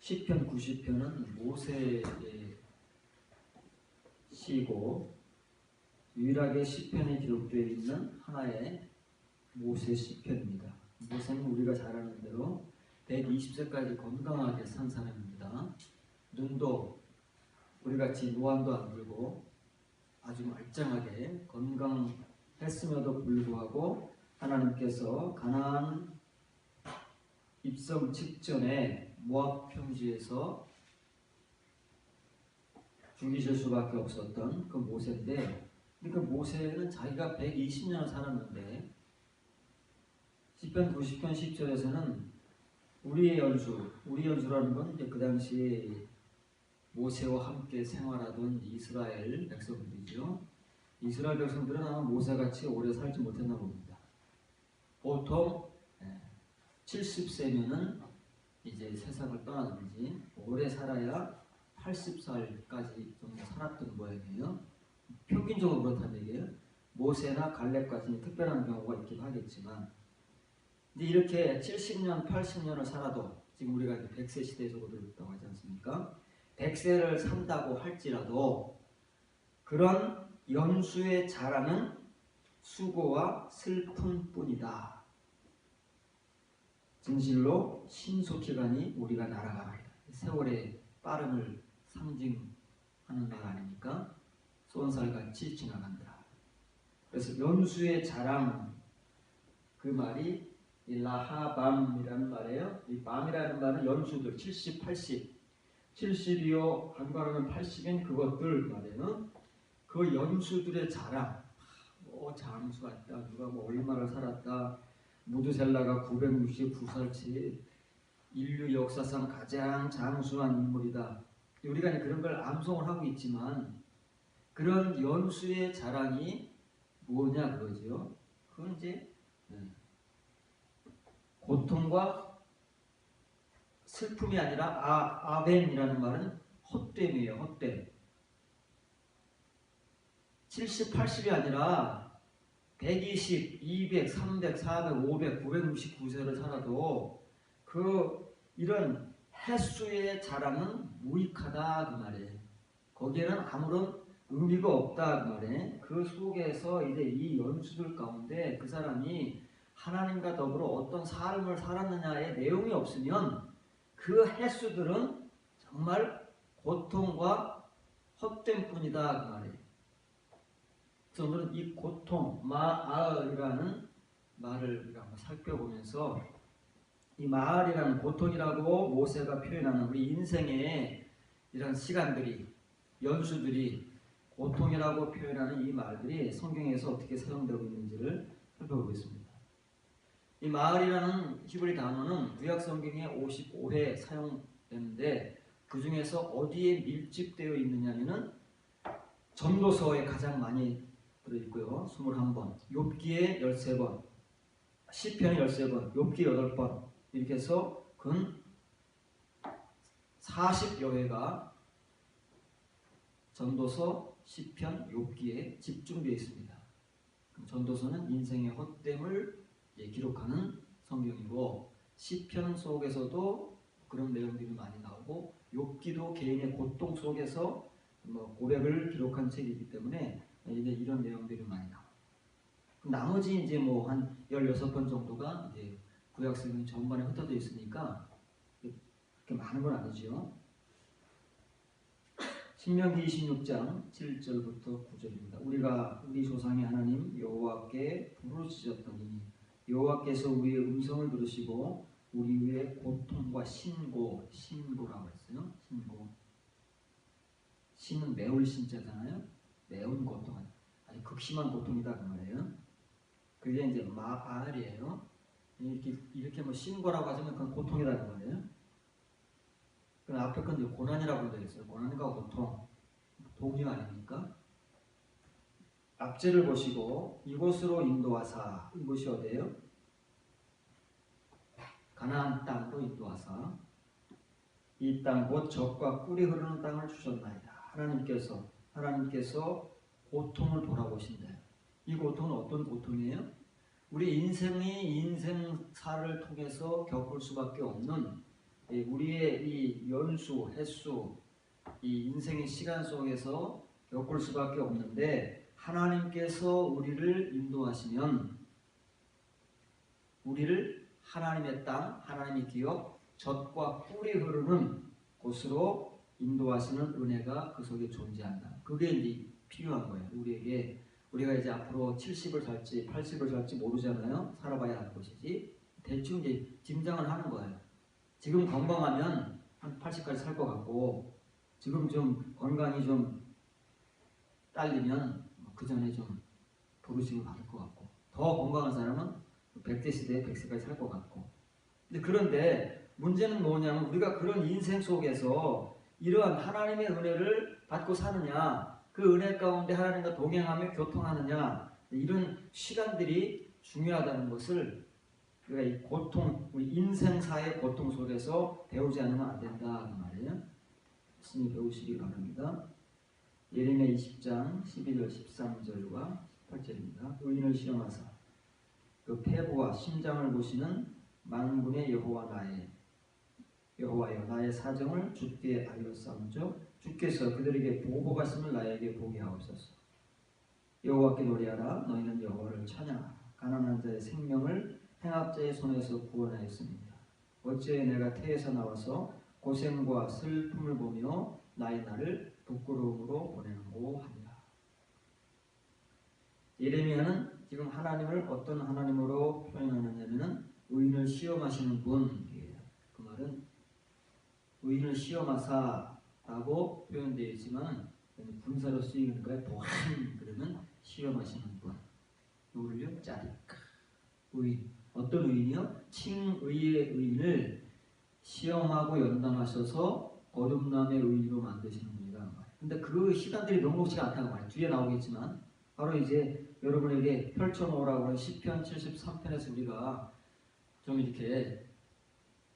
시편 90편은 모세의 시고 유일하게 시편에 기록되어 있는 하나의 모세 시편입니다. 모세는 우리가 잘 아는 대로 120세까지 건강하게 산 사람입니다. 눈도 우리같이 노안도 안 들고 아주 말짱하게 건강했음에도 불구하고 하나님께서 가나안 입성 직전에 모압 평지에서 죽이실 수밖에 없었던 그 모세인데, 그 모세는 자기가 120년을 살았는데 시편 90편 10절에서는 우리의 연수라는 건 이제 그 당시 모세와 함께 생활하던 이스라엘 백성들이죠. 이스라엘 백성들은 아마 모세같이 오래 살지 못했나 봅니다. 보통 70세면은 이제 세상을 떠나든지 오래 살아야 80살까지 정도 살았던 모양이에요. 평균적으로 그렇다는 얘기예요. 모세나 갈렙까지는 특별한 경우가 있긴 하겠지만, 이제 이렇게 70년, 80년을 살아도 지금 우리가 이제 100세 시대에 접어들었다고 하지 않습니까? 100세를 산다고 할지라도 그런 연수의 자랑은 수고와 슬픔뿐이다. 진실로 신속히 가니 우리가 날아가리라. 세월의 빠름을 상징하는 말 아닙니까? 쏜살같이 지나간다. 그래서 연수의 자랑, 그 말이 라하밤이라는 말이에요. 이 밤이라는 말은 연수들 70, 80, 70이요 한가로는 80인 그것들 말이에요. 그 연수들의 자랑, 장수가 있다, 누가 뭐 얼마나 살았다, 무드셀라가 969살치 인류 역사상 가장 장수한 인물이다. 우리가 그런 걸 암송을 하고 있지만 그런 연수의 자랑이 뭐냐 그거죠. 그건 이제 고통과 슬픔이 아니라 아벤이라는 말은 헛됨이에요. 헛됨. 70, 80이 아니라 120, 200, 300, 400, 500, 969세를 살아도 이런 횟수의 자랑은 무익하다 그 말이에요. 거기에는 아무런 의미가 없다 그 말이에요. 그 속에서 이제 이 연수들 가운데 그 사람이 하나님과 더불어 어떤 삶을 살았느냐의 내용이 없으면 그 횟수들은 정말 고통과 헛됨뿐이다 그 말이에요. 그래서 오늘은 이 고통, 마알이라는 말을 우리가 한번 살펴보면서 이 마알이라는 고통이라고 모세가 표현하는 우리 인생의 이런 시간들이, 연수들이 고통이라고 표현하는 이 말들이 성경에서 어떻게 사용되고 있는지를 살펴보겠습니다. 이 마알이라는 히브리 단어는 구약 성경에 55회 사용되는데 그 중에서 어디에 밀집되어 있느냐면은 전도서에 가장 많이 들어있고요. 21번, 욥기에 13번, 시편에 13번, 욥기 8번 이렇게 해서 근 40여 회가 전도서, 시편, 욥기에 집중되어 있습니다. 전도서는 인생의 헛됨을 기록하는 성경이고 시편 속에서도 그런 내용들이 많이 나오고 욥기도 개인의 고통 속에서 고백을 기록한 책이기 때문에 이제 이런 내용들이 많이 나와요. 나머지 이제 뭐 한 16번 정도가 이제 구약 성경 전반에 흩어져 있으니까 그렇게 많은 건 아니죠. 신명기 26장 7절부터 9절입니다. 우리 조상의 하나님 여호와께 부르짖었더니 여호와께서 우리의 음성을 들으시고 우리 위에 고통과 신고라고 했어요. 신은 매울 신자잖아요. 매운 고통, 아주 극심한 고통이다 그 말이에요. 그게 이제 마알이에요. 이렇게 뭐 신고라고 하시면 그건 고통이라는 거예요. 그 앞에 건 이제 고난이라고 되어 있어요. 고난과 고통, 동료 아닙니까? 앞제를 보시고 이곳으로 인도하사, 이곳이 어디예요? 가나안 땅으로 인도하사 이 땅 곧 젖과 꿀이 흐르는 땅을 주셨나이다. 하나님께서 고통을 돌아보신다. 이 고통은 어떤 고통이에요? 우리 인생이 인생사를 통해서 겪을 수밖에 없는 우리의 이 연수, 횟수, 이 인생의 시간 속에서 겪을 수밖에 없는데 하나님께서 우리를 인도하시면 우리를 하나님의 땅, 하나님의 기업, 젖과 꿀이 흐르는 곳으로 인도하시는 은혜가 그 속에 존재한다. 그게 이제 필요한 거예요. 우리에게. 우리가 이제 앞으로 70을 살지 80을 살지 모르잖아요. 살아봐야 하는 것이지. 대충 이제 짐작을 하는 거예요. 지금 건강하면 한 80까지 살 것 같고 지금 좀 건강이 좀 딸리면 그 전에 좀 부르심을 받을 것 같고 더 건강한 사람은 100대 시대에 100세까지 살 것 같고 그런데 문제는 뭐냐면 우리가 그런 인생 속에서 이러한 하나님의 은혜를 받고 사느냐 그 은혜 가운데 하나님과 동행하며 교통하느냐 이런 시간들이 중요하다는 것을 우리가 이 고통, 우리 인생사의 고통 속에서 배우지 않으면 안 된다 그 말이에요. 스님 배우시기 바랍니다. 예레미야 20장 11절 13절과 18절입니다. 의인을 시험하사 그 폐부와 심장을 보시는 만군의 여호와여 나의 사정을 주께 알렸사온즉 주께서 그들에게 보복하심을 나에게 보게 하옵소서. 여호와께 노래하라 너희는 여호와를 찬양하라. 가난한 자의 생명을 행악자의 손에서 구원하였습니다. 어찌 내가 태에서 나와서 고생과 슬픔을 보며 나의 날을 부끄러움으로 보내는고 하니라. 예레미야는 지금 하나님을 어떤 하나님으로 표현하느냐면 의인을 시험하시는 분이에요. 그 말은 의인을 시험하사라고 표현되어 있지만 분사로 쓰이는 거예요. 보한 그러면 시험하시는 분. 누구를요? 짜리까 의인. 어떤 의인이요? 칭의의 의인을 시험하고 연단하셔서 거듭남의 의인으로 만드시는 분이다. 근데 그 시간들이 녹록지가 않다고 말이에요. 뒤에 나오겠지만 바로 이제 여러분에게 펼쳐놓으라고 하는 시편 73편에서 우리가 좀 이렇게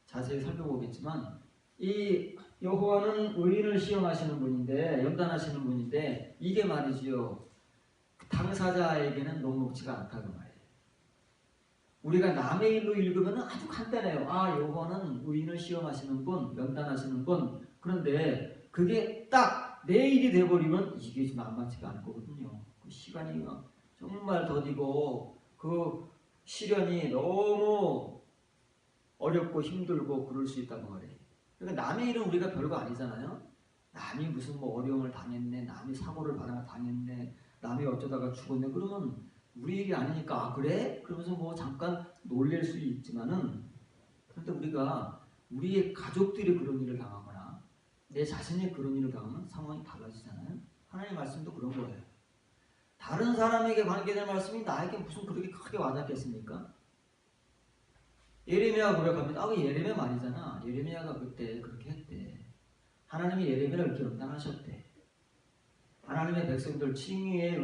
자세히 살펴보겠지만 이 여호와는 의인을 시험하시는 분인데 연단하시는 분인데 이게 말이지요. 당사자에게는 녹록지가 않다고 말이에요. 우리가 남의 일로 읽으면 아주 간단해요. 아 여호와는 의인을 시험하시는 분, 연단하시는 분. 그런데 그게 딱 내 일이 돼버리면 이게 좀 만만치가 않을 거거든요. 그 시간이 정말 더디고 그 시련이 너무 어렵고 힘들고 그럴 수 있다고 말이에요. 그러니까 남의 일은 우리가 별거 아니잖아요. 남이 무슨 뭐 어려움을 당했네, 남이 사고를 당했네, 남이 어쩌다가 죽었네. 그러면 우리 일이 아니니까 아 그래? 그러면서 뭐 잠깐 놀랄 수 있지만은 그런데 우리가 우리의 가족들이 그런 일을 당하거나 내 자신이 그런 일을 당하면 상황이 달라지잖아요. 하나님의 말씀도 그런 거예요. 다른 사람에게 관계될 말씀이 나에게 무슨 그렇게 크게 와닿겠습니까? 예레미야가 고백합니다. 아, 그 예레미야 말이잖아. 예레미야가 그때 그렇게 했대. 하나님이 예레미야를 이렇게 연단하셨대. 하나님의 백성들 칭의의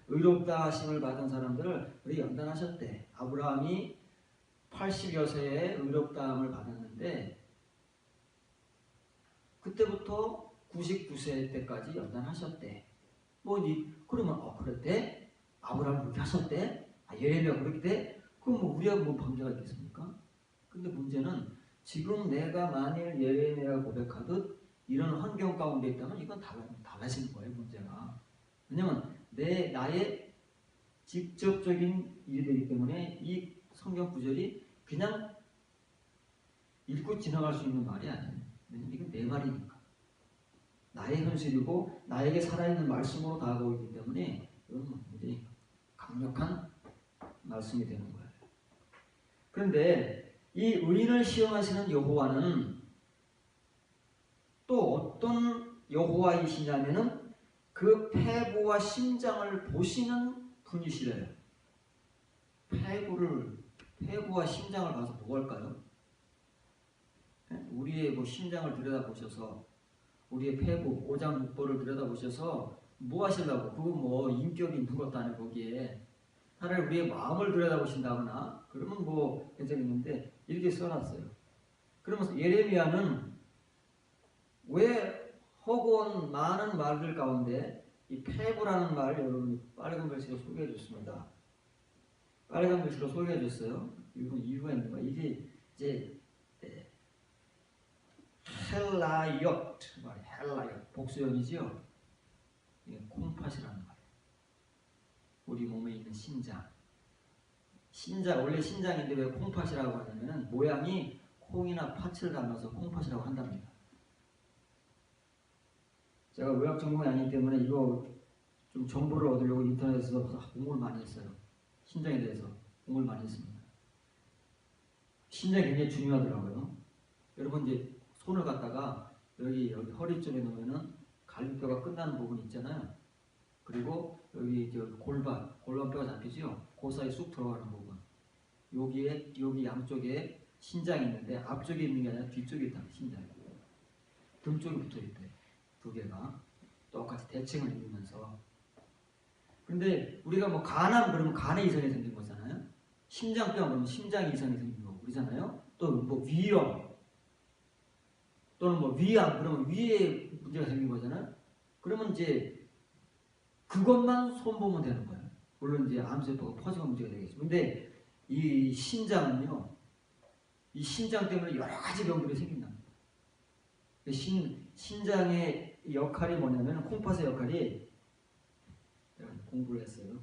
의롭다 하심을 받은 사람들을 그렇게 연단하셨대. 아브라함이 80여 세에 의롭다함을 받았는데 그때부터 99세 때까지 연단하셨대. 그러면 그랬대? 아브라함 그렇게 하셨대? 예레미야 그렇게 돼? 그럼 뭐 우리하고 뭐 관계가 있겠습니까? 근데 문제는 지금 내가 만일 예레미야가 고백하듯 이런 환경 가운데 있다면 이건 달라지는 거예요, 문제가. 왜냐면 나의 직접적인 일이 되기 때문에 이 성경 구절이 그냥 읽고 지나갈 수 있는 말이 아니에요. 왜냐면 이건 내 말이니까. 나의 현실이고 나에게 살아있는 말씀으로 다가오고 있기 때문에 이건 굉장히 강력한 말씀이 되는 거예요. 그런데 이 의인을 시험하시는 여호와는 또 어떤 여호와이시냐면은 그 폐부와 심장을 보시는 분이시래요. 폐부와 심장을 봐서 뭐 할까요? 우리의 뭐 심장을 들여다보셔서 우리의 폐부, 오장육부를 들여다보셔서 뭐 하시려고? 그거 뭐 인격이 있는 것도 아니고 거기에 차라리 우리의 마음을 들여다보신다거나 그러면 뭐 괜찮겠는데 이렇게 써놨어요. 그러면서 예레미야는 왜 허구한 많은 말들 가운데 이 폐부라는 말 여러분이 빨간 글씨로 소개해 줬습니다. 빨간 글씨로 소개해 줬어요. 이건 이유가 있는 거야. 이게 이제 헬라이엇 말이 헬라이엇 복수형이지요. 이게 콩팥이라는 말이에요. 우리 몸에 있는 신장. 원래 신장인데 왜 콩팥이라고 하냐면 모양이 콩이나 팥을 닮아서 콩팥이라고 한답니다. 제가 의학 전공이 아니기 때문에 이거 좀 정보를 얻으려고 인터넷에서 공부를 많이 했어요. 신장에 대해서 공부를 많이 했습니다. 신장이 굉장히 중요하더라고요. 여러분 이제 손을 갖다가 여기 허리 쪽에 놓으면은 갈비뼈가 끝나는 부분 있잖아요. 그리고 여기 골반뼈가 잡히죠. 그 사이 쑥 들어가는 부분. 여기 양쪽에 신장이 있는데 앞쪽에 있는 게 아니라 뒤쪽에 있다. 신장이. 등 쪽에 붙어 있대. 두 개가 똑같이 대칭을 이루면서. 근데 우리가 뭐 간암 그러면 간에 이상이 생긴 거잖아요. 심장병 그러면 심장에 이상이 생긴 거고 그러잖아요. 또 뭐 위염 또는 뭐 위암 그러면 위에 문제가 생긴 거잖아요. 그러면 이제 그것만 손보면 되는 거예요. 물론 이제 암세포가 퍼지면 문제가 되겠죠. 근데 이 신장은요, 이 신장 때문에 여러 가지 병들이 생긴답니다. 신장의 역할이 뭐냐면 콩팥의 역할이 공부를 했어요.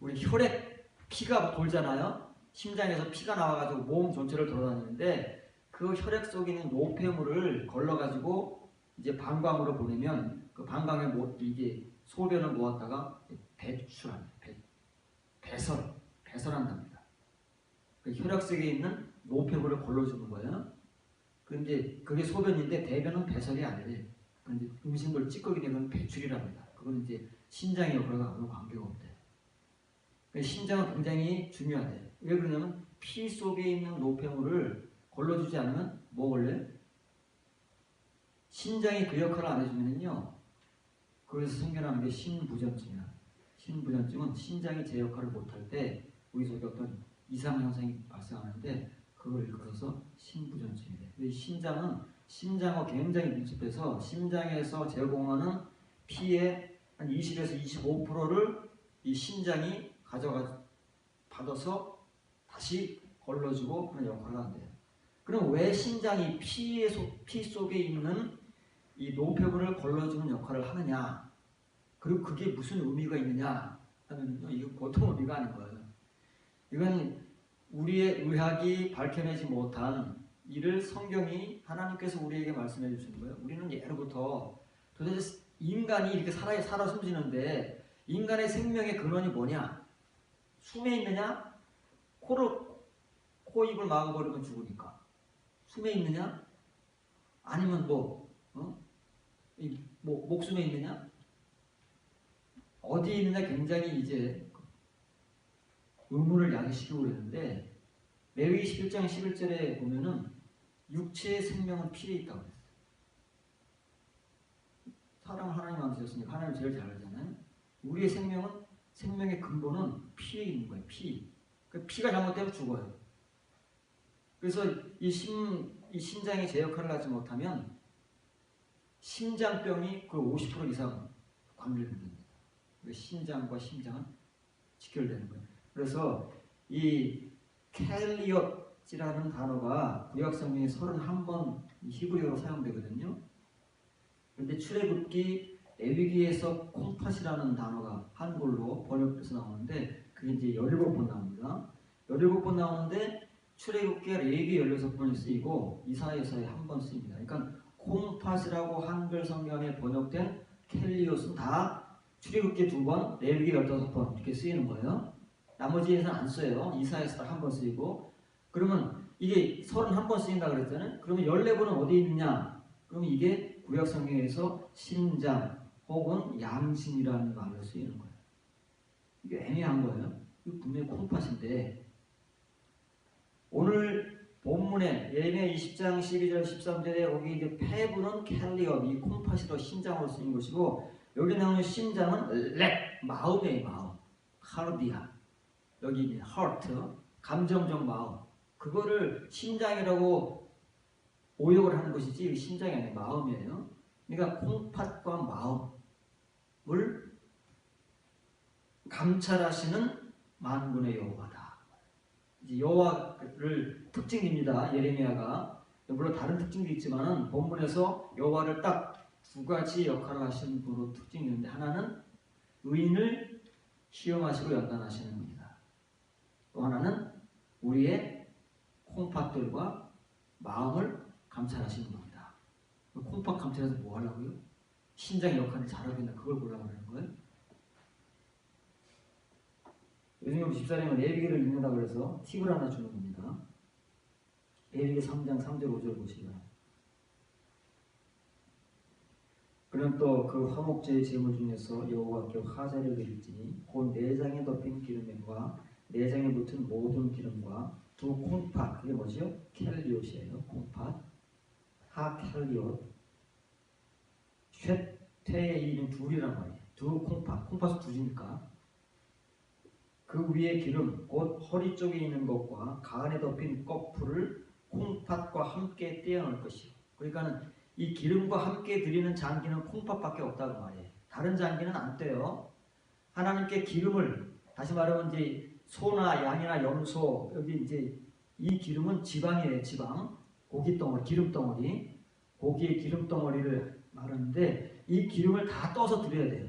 우리 혈액 피가 돌잖아요. 심장에서 피가 나와가지고 몸 전체를 돌아다니는데 그 혈액 속에 있는 노폐물을 걸러가지고 이제 방광으로 보내면 그 방광에 이게 소변을 모았다가 배출합니다. 배설한답니다. 그 혈액 속에 있는 노폐물을 걸러주는 거예요. 그런데 그게 소변인데 대변은 배설이 아니래. 그런데 음식물 찌꺼기 되면 배출이랍니다. 그건 이제 신장의 역할과 아무 관계가 없대. 신장은 굉장히 중요하대. 왜 그러냐면 피 속에 있는 노폐물을 걸러주지 않으면 뭐 걸려요? 신장이 그 역할을 안 해주면요. 그래서 생겨나는 게 신부전증이야. 신부전증은 신장이 제 역할을 못할 때 우리 속에 어떤 이상현상이 발생하는데 그걸 일컬어서 신부전증이래. 이 신장은 심장과 굉장히 밀집해서 심장에서 제공하는 피의 한 20에서 25%를 이 신장이 받아서 다시 걸러주고 그런 역할을 한대요. 그럼 왜 신장이 피 속에 있는 이 노폐물을 걸러주는 역할을 하느냐? 그리고 그게 무슨 의미가 있느냐? 하면요, 이거 보통 의미가 아닌 거예요. 이건 우리의 의학이 밝혀내지 못한 이를 성경이 하나님께서 우리에게 말씀해 주시는 거예요. 우리는 예로부터 도대체 인간이 이렇게 살아 숨지는데 인간의 생명의 근원이 뭐냐? 숨에 있느냐? 코 입을 막아버리면 죽으니까. 숨에 있느냐? 아니면 목숨에 있느냐? 어디에 있느냐 굉장히 이제 의문을 야기시키고 그랬는데 레위기 11장 11절에 보면은 육체의 생명은 피에 있다고 그랬어요. 사람을 하나님 만드셨으니까 하나님 제일 잘 알잖아요. 우리의 생명의 근본은 피에 있는 거예요. 그 피가 잘못되면 죽어요. 그래서 이 신장이 제 역할을 하지 못하면 심장병이 그 50% 이상 관련됩니다. 신장과 심장은 직결되는 거예요. 그래서 이 켈리엇이라는 단어가 구약성경에 31번 히브리어로 사용되거든요. 그런데 출애굽기 레위기에서 콩팥이라는 단어가 한글로 번역돼서 나오는데 그게 이제 17번 나옵니다. 17번 나오는데 출애굽기가 레위기 16번이 쓰이고 이사야서에 한 번 쓰입니다. 그러니까 콩팥이라고 한글 성경에 번역된 켈리옷은 다 출애굽기 2번, 레위기 15번 이렇게 쓰이는 거예요. 나머지에서는 안 써요. 이사야서 한 번 쓰이고. 그러면 이게 31번 쓰인다 그랬잖아요. 그러면 14번은 어디 있느냐? 그러면 이게 구약 성경에서 신장 혹은 양심이라는 말로 쓰이는 거예요. 이게 애매한 거예요. 이거 분명히 콩팥인데 오늘 본문에 예레미야 20장 12절 13절에 여기 이제 폐부는 켈리엇 이 콩팥이로 신장으로 쓰인 것이고 여기 나오는 심장은 마음의 마음 카르디아 여기 있는 heart 감정적 마음 그거를 심장이라고 오역을 하는 것이지 심장이 아니라 마음이에요. 그러니까 콩팥과 마음을 감찰하시는 만군의 여호와다. 이제 여호와를 특징입니다. 예레미야가 물론 다른 특징도 있지만은 본문에서 여호와를 딱 두 가지 역할을 하시는 분으로 특징이 있는데 하나는 의인을 시험하시고 연단하시는 분이다. 또 하나는 우리의 콩팥들과 마음을 감찰하시는 분이다. 콩팥 감찰해서 뭐 하려고요? 신장의 역할을 잘하고 있나 그걸 보려고 하는 거예요? 요즘 우리 집사람은 레위기를 읽는다고 해서 팁을 하나 주는 겁니다. 레위기 3장 3절 5절 보시면 그는 또 그 화목제의 제물 중에서 여호와께 화제를 드릴지니 곧 내장에 덮인 기름과 내장에 붙은 모든 기름과 두 콩팥 그게 뭐죠? 켈리옷이에요. 콩팥 하켈리옷 쇠퇴의 이름 둘이란 말이에요. 두 콩팥 콩팥은 두지니까 그 위에 기름 곧 허리 쪽에 있는 것과 가안에 덮인 거풀을 콩팥과 함께 떼어놓을 것이요. 그러니까는 이 기름과 함께 드리는 장기는 콩팥밖에 없다고 말이에요. 다른 장기는 안 떼요. 하나님께 기름을 다시 말하면 이제 소나 양이나 염소 여기 이제 이 기름은 지방이에요. 지방 고기 덩어리 기름 덩어리 고기의 기름 덩어리를 말하는데 이 기름을 다 떠서 드려야 돼요.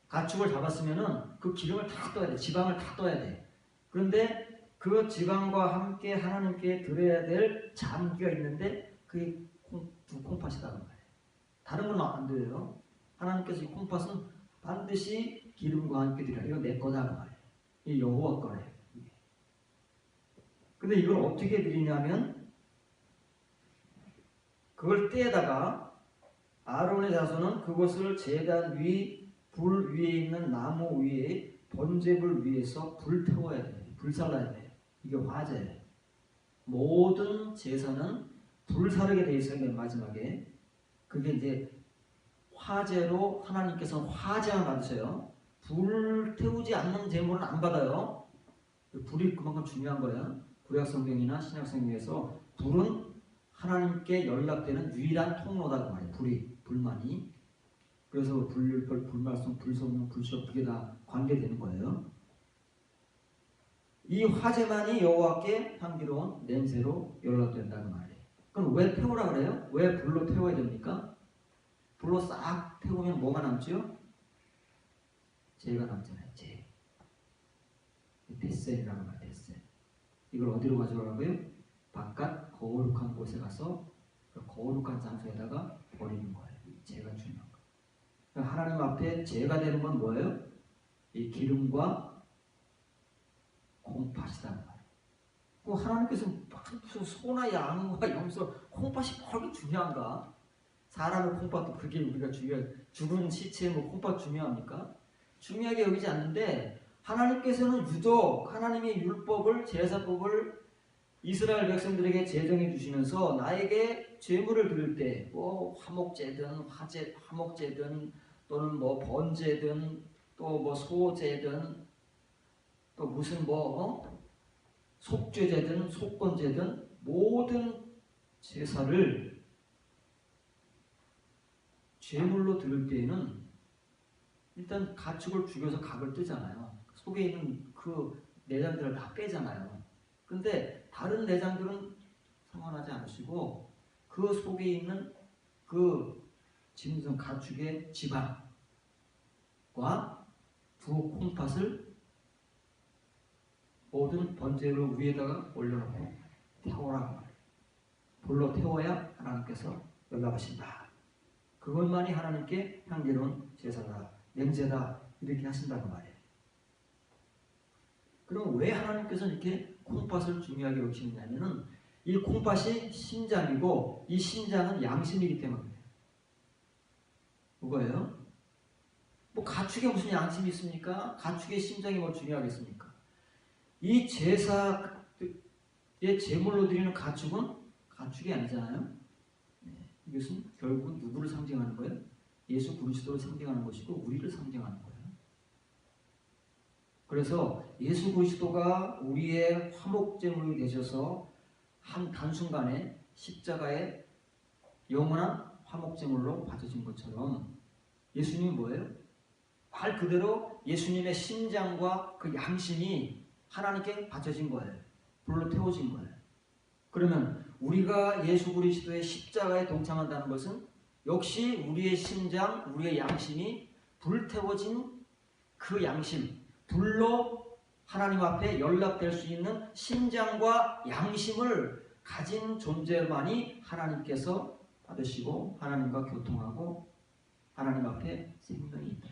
가축을 잡았으면은 그 기름을 다 떠야 돼. 지방을 다 떠야 돼. 그런데 그 지방과 함께 하나님께 드려야 될 장기가 있는데 그게 두 콩팥이라는 거예요. 다른 건 안 돼요. 하나님께서 이 콩팥은 반드시 기름과 함께 드려야 이건 내 거다 그 말이에요. 이 여호와 거래요. 근데 이걸 어떻게 드리냐면 그걸 떼다가 아론의 자손은 그것을 제단 위 불 위에 있는 나무 위에 번제불 위에서 불 태워야 돼요. 불살라야 돼요. 이게 화제예요. 모든 제사는 불사르게 돼 있어요. 맨 마지막에 그게 이제 화제로 하나님께서 화제만 받으세요. 불 태우지 않는 제물은 안 받아요. 불이 그만큼 중요한 거예요. 구약성경이나 신약성경에서 불은 하나님께 연락되는 유일한 통로다 그 말이에요. 불만이. 그래서 불율법, 불말씀, 불성령, 불시험 그게 다 관계되는 거예요. 이 화제만이 여호와께 향기로운 냄새로 연락된다는 말이에요. 그럼 왜 태우라 그래요? 왜 불로 태워야 됩니까? 불로 싹 태우면 뭐가 남죠? 죄가 남잖아요. 죄. 데센이라는 말이에요. 데센. 이걸 어디로 가져가고요? 바깥 거룩한 곳에 가서 그 거룩한 장소에다가 버리는 거예요. 죄가 중요한 거예요. 하나님 앞에 죄가 되는 건 뭐예요? 이 기름과 콩팥이라는 말이에요. 그 하나님께서 무슨 소나 양과 염소 콩팥이 그렇게 중요한가? 사람의 콩팥도 그게 우리가 중요해. 죽은 시체에 뭐 콩팥 중요합니까? 중요하게 여기지 않는데 하나님께서는 유독 하나님의 율법을 제사법을 이스라엘 백성들에게 제정해 주시면서 나에게 제물을 드릴 때 뭐 화목제든 화목제든 또는 뭐 번제든 또 뭐 소제든 또 무슨 뭐 속죄제든 속건제든 모든 제사를 제물로 드릴 때에는 일단 가축을 죽여서 각을 뜨잖아요. 속에 있는 그 내장들을 다 빼잖아요. 근데 다른 내장들은 상관하지 않으시고 그 속에 있는 그 짐승 가축의 지방과 두 콩팥을 모든 번제로 위에다가 올려놓고 태워라고 말해요. 불로 태워야 하나님께서 연락하신다. 그것만이 하나님께 향기로운 제사다, 냄새다 이렇게 하신다고 말이에요. 그럼 왜 하나님께서 이렇게 콩팥을 중요하게 여기시느냐면은 이 콩팥이 심장이고 이 심장은 양심이기 때문이에요. 뭐가요? 뭐 가축에 무슨 양심이 있습니까? 가축의 심장이 뭐 중요하겠습니까? 이 제사의 제물로 드리는 가축은 가축이 아니잖아요. 이것은 결국은 누구를 상징하는 거예요? 예수 그리스도를 상징하는 것이고 우리를 상징하는 거예요. 그래서 예수 그리스도가 우리의 화목제물이 되셔서 한 단순간에 십자가에 영원한 화목제물로 바쳐진 것처럼 예수님이 뭐예요? 말 그대로 예수님의 심장과 그 양심이 하나님께 바쳐진 거예요. 불로 태워진 거예요. 그러면 우리가 예수 그리스도의 십자가에 동참한다는 것은 역시 우리의 심장, 우리의 양심이 불태워진 그 양심, 불로 하나님 앞에 연락될 수 있는 심장과 양심을 가진 존재만이 하나님께서 받으시고 하나님과 교통하고 하나님 앞에 생명이 있다.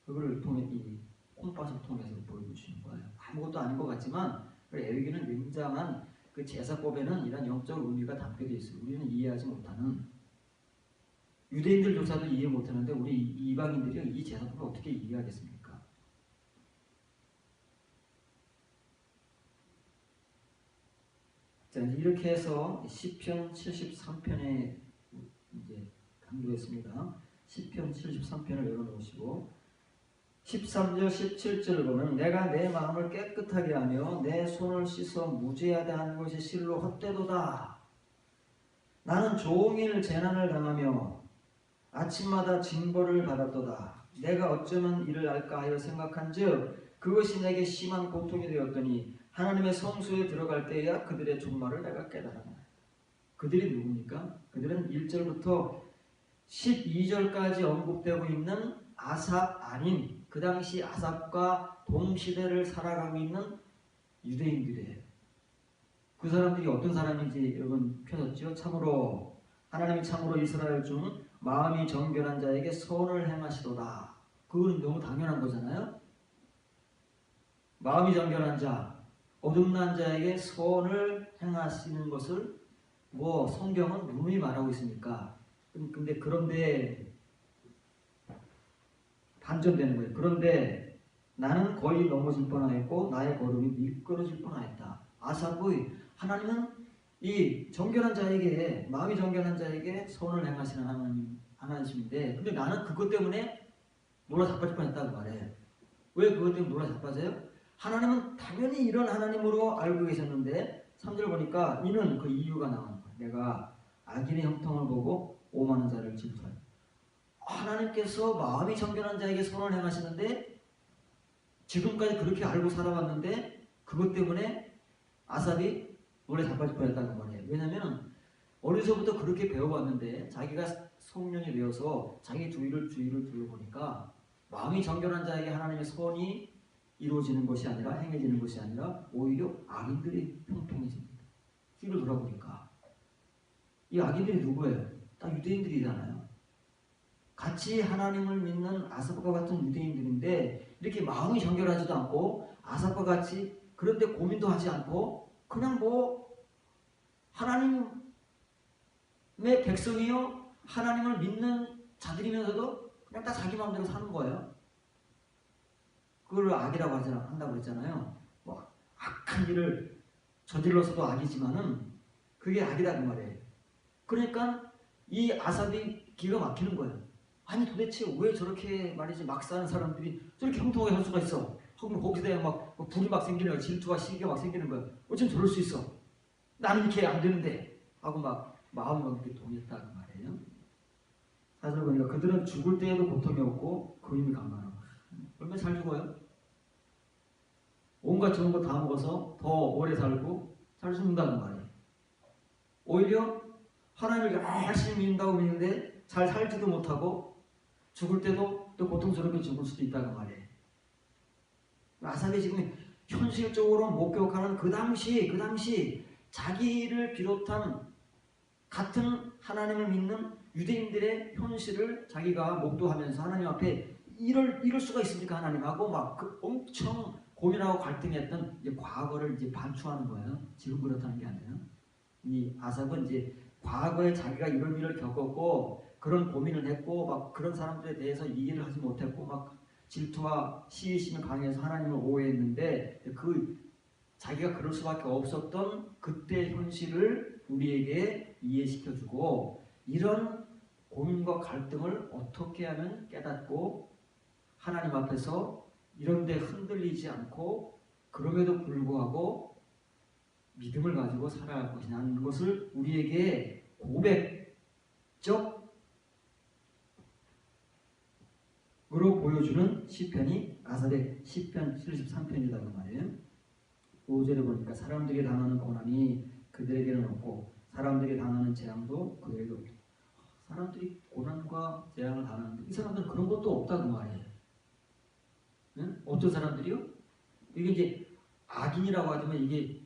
그거를 통해 이 콩팥을 통해서 보여주시는 거예요. 아무것도 아닌 것 같지만 에릭이는 굉장한 그 제사법에는 이런 영적 의미가 담겨져 있어요. 우리는 이해하지 못하는, 유대인들조차도 이해 못하는데 우리 이방인들이 이 제사법을 어떻게 이해하겠습니까? 자, 이렇게 해서 시편 73편에 이제 강조했습니다. 시편 73편을 열어놓으시고 13절 17절을 보면 내가 내 마음을 깨끗하게 하며 내 손을 씻어 무죄하다 하는 것이 실로 헛되도다. 나는 종일 재난을 당하며 아침마다 징벌을 받았도다. 내가 어쩌면 이를 알까 하여 생각한즉 그것이 내게 심한 고통이 되었더니 하나님의 성소에 들어갈 때야 그들의 종말을 내가 깨달았다. 그들이 누굽니까? 그들은 1절부터 12절까지 언급되고 있는 아삽 아닌 그 당시 아삽과 동시대를 살아가고 있는 유대인들이에요. 그 사람들이 어떤 사람인지 여러분 펴졌죠? 참으로 하나님이 참으로 이스라엘 중 마음이 정결한 자에게 선을 행하시도다. 그건 너무 당연한 거잖아요. 마음이 정결한 자, 어둠난 자에게 선을 행하시는 것을 뭐 성경은 누누이 말하고 있으니까. 근데 그런데 반전되는 거예요. 그런데 나는 거의 넘어질 뻔하였고 나의 걸음이 미끄러질 뻔하였다. 아삽의 하나님은 이 정결한 자에게, 마음이 정결한 자에게 선을 행하시는 하나님인데, 근데 나는 그것 때문에 놀라자빠질 뻔했다고 말해. 왜 그것 때문에 놀라자빠져요? 하나님은 당연히 이런 하나님으로 알고 계셨는데 3절 보니까 이는 그 이유가 나오는 거예요. 내가 악인의 형통을 보고 오만한 자를 질투하여. 하나님께서 마음이 정결한 자에게 선을 행하시는데 지금까지 그렇게 알고 살아왔는데 그것 때문에 아삽이 원래 자빠질 뻔했다는 거예요. 왜냐하면 어려서부터 그렇게 배워왔는데 자기가 성령이 되어서 자기 주위를 둘러보니까 마음이 정결한 자에게 하나님의 선이 이루어지는 것이 아니라, 행해지는 것이 아니라 오히려 악인들이 형통해집니다. 뒤를 돌아보니까 이 악인들이 누구예요? 다 유대인들이잖아요. 같이 하나님을 믿는 아삽과 같은 유대인들인데 이렇게 마음이 정결하지도 않고 아삽과 같이 그런데 고민도 하지 않고 그냥 뭐 하나님의 백성이요 하나님을 믿는 자들이면서도 그냥 다 자기 마음대로 사는 거예요. 그걸 악이라고 한다고 그랬잖아요. 뭐 악한 일을 저질러서도 악이지만은 그게 악이다 그 말이에요. 그러니까 이 아삽이 기가 막히는 거예요. 아니 도대체 왜 저렇게 말이지 막 사는 사람들이 저렇게 형통하게 할 수가 있어? 혹은 거기서 막 불이 막 생기는 거야. 질투와 시기가 막 생기는 거야. 어쩜 저럴 수 있어? 나는 이렇게 안 되는데 하고 막 마음이 막 이렇게 동했다는 말이에요. 사실 보니까 그들은 죽을 때에도 고통이 없고 그림이 강간하고 얼마나 잘 죽어요? 온갖 좋은 거 다 먹어서 더 오래 살고 잘 죽는다는 말이에요. 오히려 하나님을 열심히 믿는다고 믿는데 잘 살지도 못하고 죽을 때도 또 고통스럽게 죽을 수도 있다는 말이에요. 아삽이 지금 현실적으로 목격하는 그 당시 자기를 비롯한 같은 하나님을 믿는 유대인들의 현실을 자기가 목도하면서 하나님 앞에 이럴 수가 있습니까 하나님하고 막 그 엄청 고민하고 갈등했던 이제 과거를 이제 반추하는 거예요. 지금 그렇다는 게 아니라 이 아삽은 이제 과거에 자기가 이런 일을 겪었고 그런 고민을 했고 막 그런 사람들에 대해서 이해를 하지 못했고 막 질투와 시기심이 강해서 하나님을 오해했는데 그 자기가 그럴 수밖에 없었던 그때 현실을 우리에게 이해시켜주고 이런 고민과 갈등을 어떻게 하면 깨닫고 하나님 앞에서 이런 데 흔들리지 않고 그럼에도 불구하고 믿음을 가지고 살아갈 것이냐는 것을 우리에게 고백적 보여주는 시편이 아사대 시편 73편이라고 말이에요. 5절에 보니까 사람들이 당하는 고난이 그들에게는 없고 사람들이 당하는 재앙도 그들에게 없다. 사람들이 고난과 재앙을 당하는데 이 사람들은 그런 것도 없다고 말이에요. 응? 어떤 사람들이요? 이게 이제 악인이라고 하지만 이게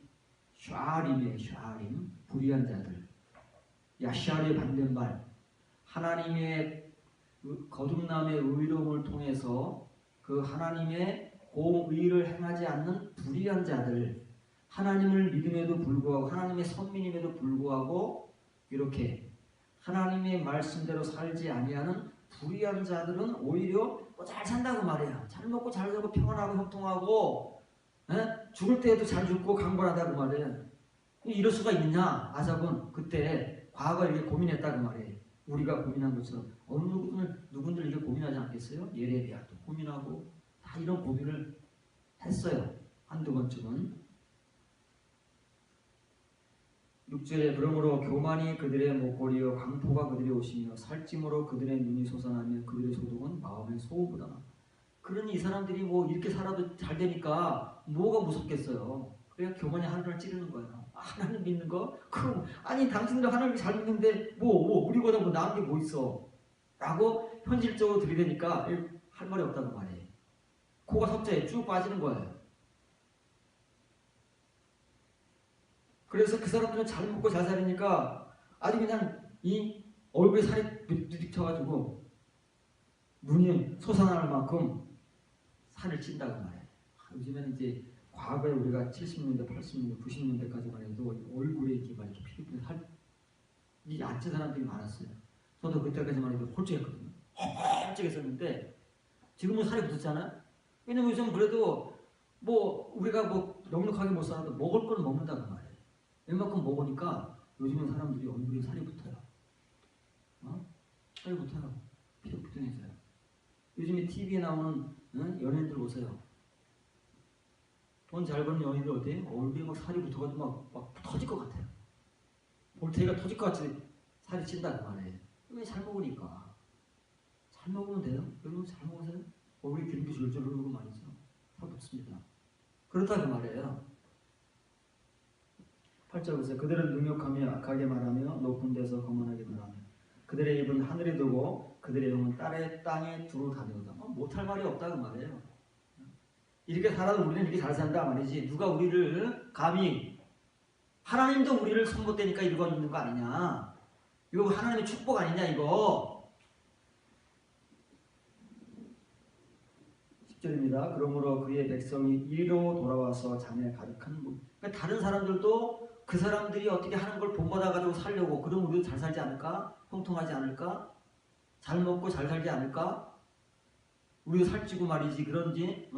샤림이에요. 샤림. 불의한 자들. 야샤리의 반대말. 하나님의 거듭남의 의로움을 통해서 그 하나님의 공의를 행하지 않는 불의한 자들, 하나님을 믿음에도 불구하고 하나님의 선민임에도 불구하고 이렇게 하나님의 말씀대로 살지 아니하는 불의한 자들은 오히려 잘 산다고 말해요. 잘 먹고 잘 살고 평안하고 형통하고 죽을 때에도 잘 죽고 강건하다고 말해요. 이럴 수가 있느냐? 아삽은 그때 과거에 이렇게 고민했다고 말해요. 우리가 고민한 것처럼 어느 누군들 이게 고민하지 않겠어요? 예레미야도 고민하고 다 이런 고민을 했어요. 한두 번쯤은. 6절에 그러므로 교만이 그들의 목걸이요 강포가 그들의 옷이며 살찜으로 그들의 눈이 솟아나며 그들의 소득은 마음의 소음보다. 그러니 이 사람들이 뭐 이렇게 살아도 잘 되니까 뭐가 무섭겠어요. 그래야 교만이 하나님을 찌르는 거예요. 하나님 믿는 거? 그럼 아니 당신들 하나님 잘 믿는데 뭐 우리보다 뭐 나은 게 뭐 있어? 라고 현실적으로 들이대니까 할 말이 없다고 말해. 코가 석자에 쭉 빠지는 거예요. 그래서 그 사람들은 잘 먹고 잘 살으니까 아주 그냥 이 얼굴에 살이 뮤직뮤직 쳐가지고 눈이 솟아날 만큼 살을 찐다고 말해. 요즘에는 이제 과거에 우리가 70년대, 80년대, 90년대까지만 해도 얼굴에 이렇게 막 이렇게 피부에 이 얕은 사람들이 많았어요. 저도 그때까지만 해도 홀쭉했거든요. 홀쭉했었는데 지금은 살이 붙었잖아요. 왜냐면 요즘 그래도 뭐 우리가 뭐 넉넉하게 못 살아도 먹을 건 먹는다고 말이에요. 웬만큼 먹으니까 요즘은 사람들이 얼굴에 살이 붙어요. 살이 붙어요. 피부 부둥해져요. 요즘에 TV에 나오는 연예인들 보세요. 돈 잘 버는 연예인들 어때요? 얼굴에 막 살이 붙어가지고 막 터질 것 같아요. 볼테이가 터질 것 같이 살이 찐다고 말해. 왜 잘 먹으니까. 잘 먹으면 돼요? 여러분 잘 먹으세요? 얼굴에 기름기 줄줄 흐르고 말이죠. 살 붙습니다. 그렇다고 말해요. 8절 보세요. 그들은 능욕하며 악하게 말하며 높은 데서 거만하게 말하며 그들의 입은 하늘에 두고 그들의 영은 땅에 두루 다니도다. 못할 말이 없다고 말해요. 이렇게 살아도 우리는 이렇게 잘 산다 말이지. 누가 우리를 감히 하나님도 우리를 선못되니까 이러고 있는 거 아니냐. 이거 하나님의 축복 아니냐 이거. 10절입니다. 그러므로 그의 백성이 이리로 돌아와서 잔에 가득한 그러니까 다른 사람들도 그 사람들이 어떻게 하는 걸 본받아가지고 살려고 그럼 우리도 잘 살지 않을까? 형통하지 않을까? 잘 먹고 잘 살지 않을까? 우리도 살찌고 말이지 그런지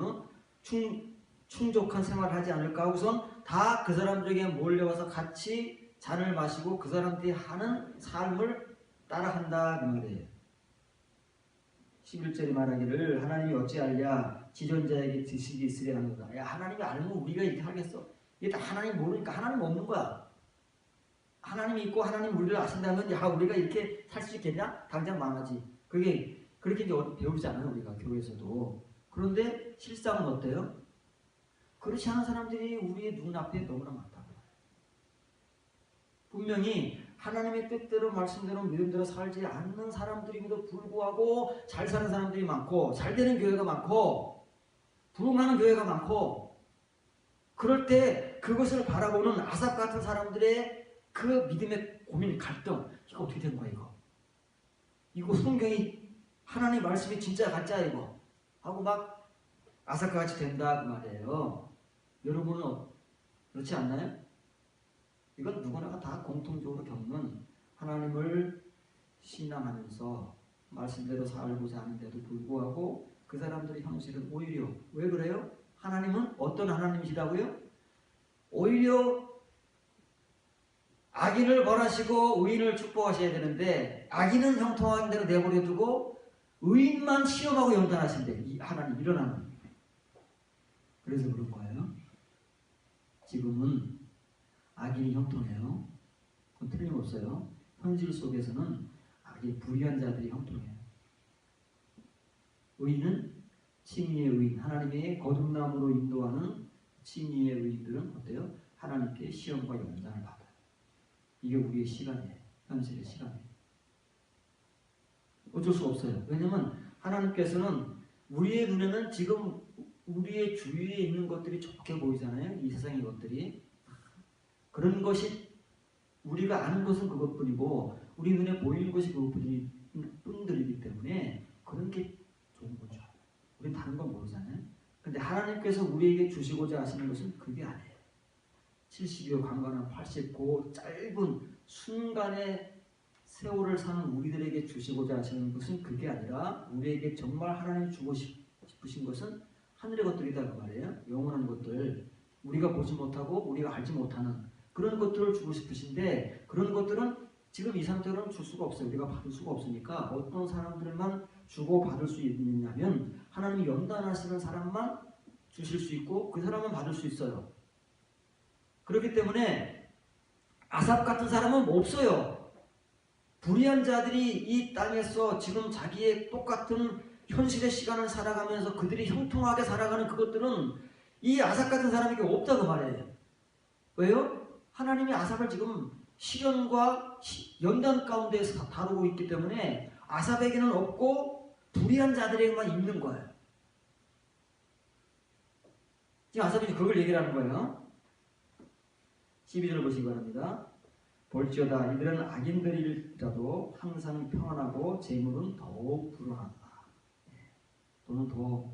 충족한 생활을 하지 않을까 하고선 다 그 사람들에게 몰려와서 같이 잔을 마시고 그 사람들이 하는 삶을 따라한다 그 말이에요. 11절에 말하기를 하나님이 어찌 알랴 지존자에게 지식이 있으려 하는가. 야 하나님이 알면 우리가 이렇게 하겠어. 이게 다 하나님 모르니까 하나님 없는 거야. 하나님이 있고 하나님 우리를 아신다면 야 우리가 이렇게 살 수 있겠냐? 당장 망하지. 그게 그렇게 이제 배우잖아요 우리가 교회에서도. 그런데 실상은 어때요? 그렇지 않은 사람들이 우리의 눈앞에 너무나 많다고. 분명히 하나님의 뜻대로 말씀대로 믿음대로 살지 않는 사람들임에도 불구하고 잘 사는 사람들이 많고 잘 되는 교회가 많고 부흥하는 교회가 많고 그럴 때 그것을 바라보는 아삽 같은 사람들의 그 믿음의 고민, 갈등 이거 어떻게 된 거야 이거 성경이 하나님 말씀이 진짜 가짜 이거 하고 막 아삽과 같이 된다 그 말이에요. 여러분은 그렇지 않나요? 이건 누구나 다 공통적으로 겪는 하나님을 신앙하면서 말씀대로 살고자 하는데도 불구하고 그 사람들의 형식은 오히려 왜 그래요? 하나님은 어떤 하나님이시라고요? 오히려 악인을 벌하시고 의인을 축복하셔야 되는데 악인은 형통한 대로 내버려두고 의인만 시험하고 연단하신대. 이 하나님 일어나는. 그래서 그런 거예요. 지금은 악인이 형통해요. 그건 틀림없어요. 현실 속에서는 악인 불의한 자들이 형통해요. 의인은 칭의의 의인, 하나님의 거듭남으로 인도하는 칭의의 의인들은 어때요? 하나님께 시험과 연단을 받아요. 이게 우리의 시간이에요. 현실의 시간이에요. 어쩔 수 없어요. 왜냐하면 하나님께서는 우리의 눈에는 지금 우리의 주위에 있는 것들이 좋게 보이잖아요. 이 세상의 것들이. 그런 것이 우리가 아는 것은 그것뿐이고 우리 눈에 보이는 것이 그것뿐이기 때문에 그런 게 좋은 거죠. 우리는 다른 건 모르잖아요. 근데 하나님께서 우리에게 주시고자 하시는 것은 그게 아니에요. 70여 강건한 80고 짧은 순간의 세월을 사는 우리들에게 주시고자 하시는 것은 그게 아니라 우리에게 정말 하나님 주고 싶으신 것은 하늘의 것들이다 그 말이에요. 영원한 것들, 우리가 보지 못하고 우리가 알지 못하는 그런 것들을 주고 싶으신데 그런 것들은 지금 이 상태로는 줄 수가 없어요. 우리가 받을 수가 없으니까 어떤 사람들만 주고 받을 수 있느냐면 하나님이 연단하시는 사람만 주실 수 있고 그 사람은 받을 수 있어요. 그렇기 때문에 아삽 같은 사람은 없어요. 불의한 자들이 이 땅에서 지금 자기의 똑같은 현실의 시간을 살아가면서 그들이 형통하게 살아가는 그것들은 이 아삽 같은 사람에게 없다고 말해요. 왜요? 하나님이 아삽을 지금 시련과 연단 가운데에서 다루고 있기 때문에 아삽에게는 없고 불의한 자들에게만 있는 거예요. 지금 아삽이 그걸 얘기를 하는 거예요. 12절을 보시기 바랍니다. 볼지어다 이들은 악인들이라도 항상 평안하고 재물은 더욱 불어난다. 돈은 더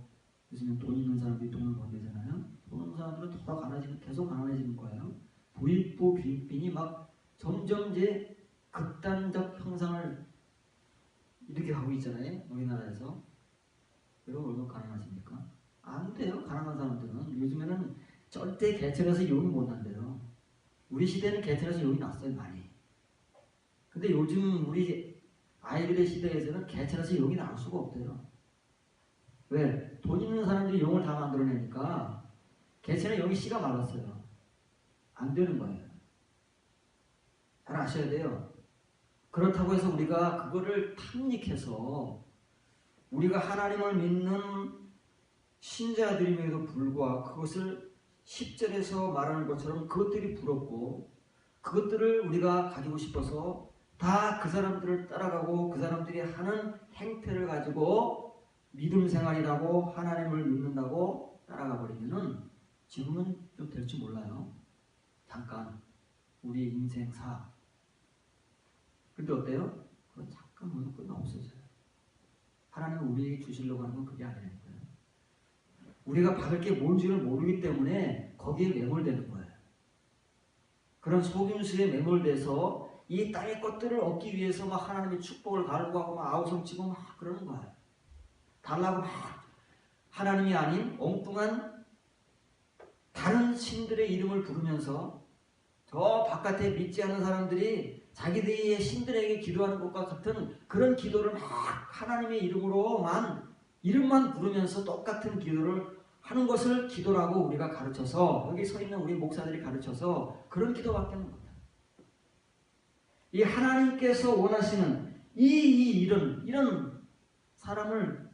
요즘엔 돈 있는 사람들이 돈을 못 내잖아요. 돈 있는 사람들은 더 가난해지면 계속 가난해지는 거예요. 부익부 빈빈이 막 점점 이제 극단적 형상을 이렇게 하고 있잖아요. 우리나라에서. 여러분 얼마나 가난하십니까? 안 돼요. 가난한 사람들은 요즘에는 절대 개천에서 용이 못 난대요. 우리 시대는 개천에서 용이 났어요 많이. 근데 요즘 우리 아이들의 시대에서는 개천에서 용이 나올 수가 없대요. 왜? 돈 있는 사람들이 용을 다 만들어내니까 개천에 용이 씨가 말랐어요. 안 되는 거예요. 잘 아셔야 돼요. 그렇다고 해서 우리가 그거를 탐닉해서 우리가 하나님을 믿는 신자들임에도 불구하고 그것을 10절에서 말하는 것처럼 그것들이 부럽고 그것들을 우리가 가지고 싶어서 다 그 사람들을 따라가고 그 사람들이 하는 행태를 가지고 믿음 생활이라고 하나님을 믿는다고 따라가 버리면은 지금은 좀 될지 몰라요. 잠깐 우리의 인생사. 근데 어때요? 그건 잠깐 보면 끝나 없어져요. 하나님은 우리에게 주시려고 하는 건 그게 아니라는 거예요. 우리가 받을 게 뭔지를 모르기 때문에 거기에 매몰되는 거예요. 그런 속임수에 매몰돼서 이 땅의 것들을 얻기 위해서 막 하나님의 축복을 가르고 하고 막 아우성치고 막 그러는 거예요. 달라고 막 하나님이 아닌 엉뚱한 다른 신들의 이름을 부르면서 저 바깥에 믿지 않는 사람들이 자기들의 신들에게 기도하는 것과 같은 그런 기도를 막 하나님의 이름만 부르면서 똑같은 기도를 하는 것을 기도라고 우리가 가르쳐서 여기 서 있는 우리 목사들이 가르쳐서 그런 기도밖에 안 합니다. 이 하나님께서 원하시는 이런 사람을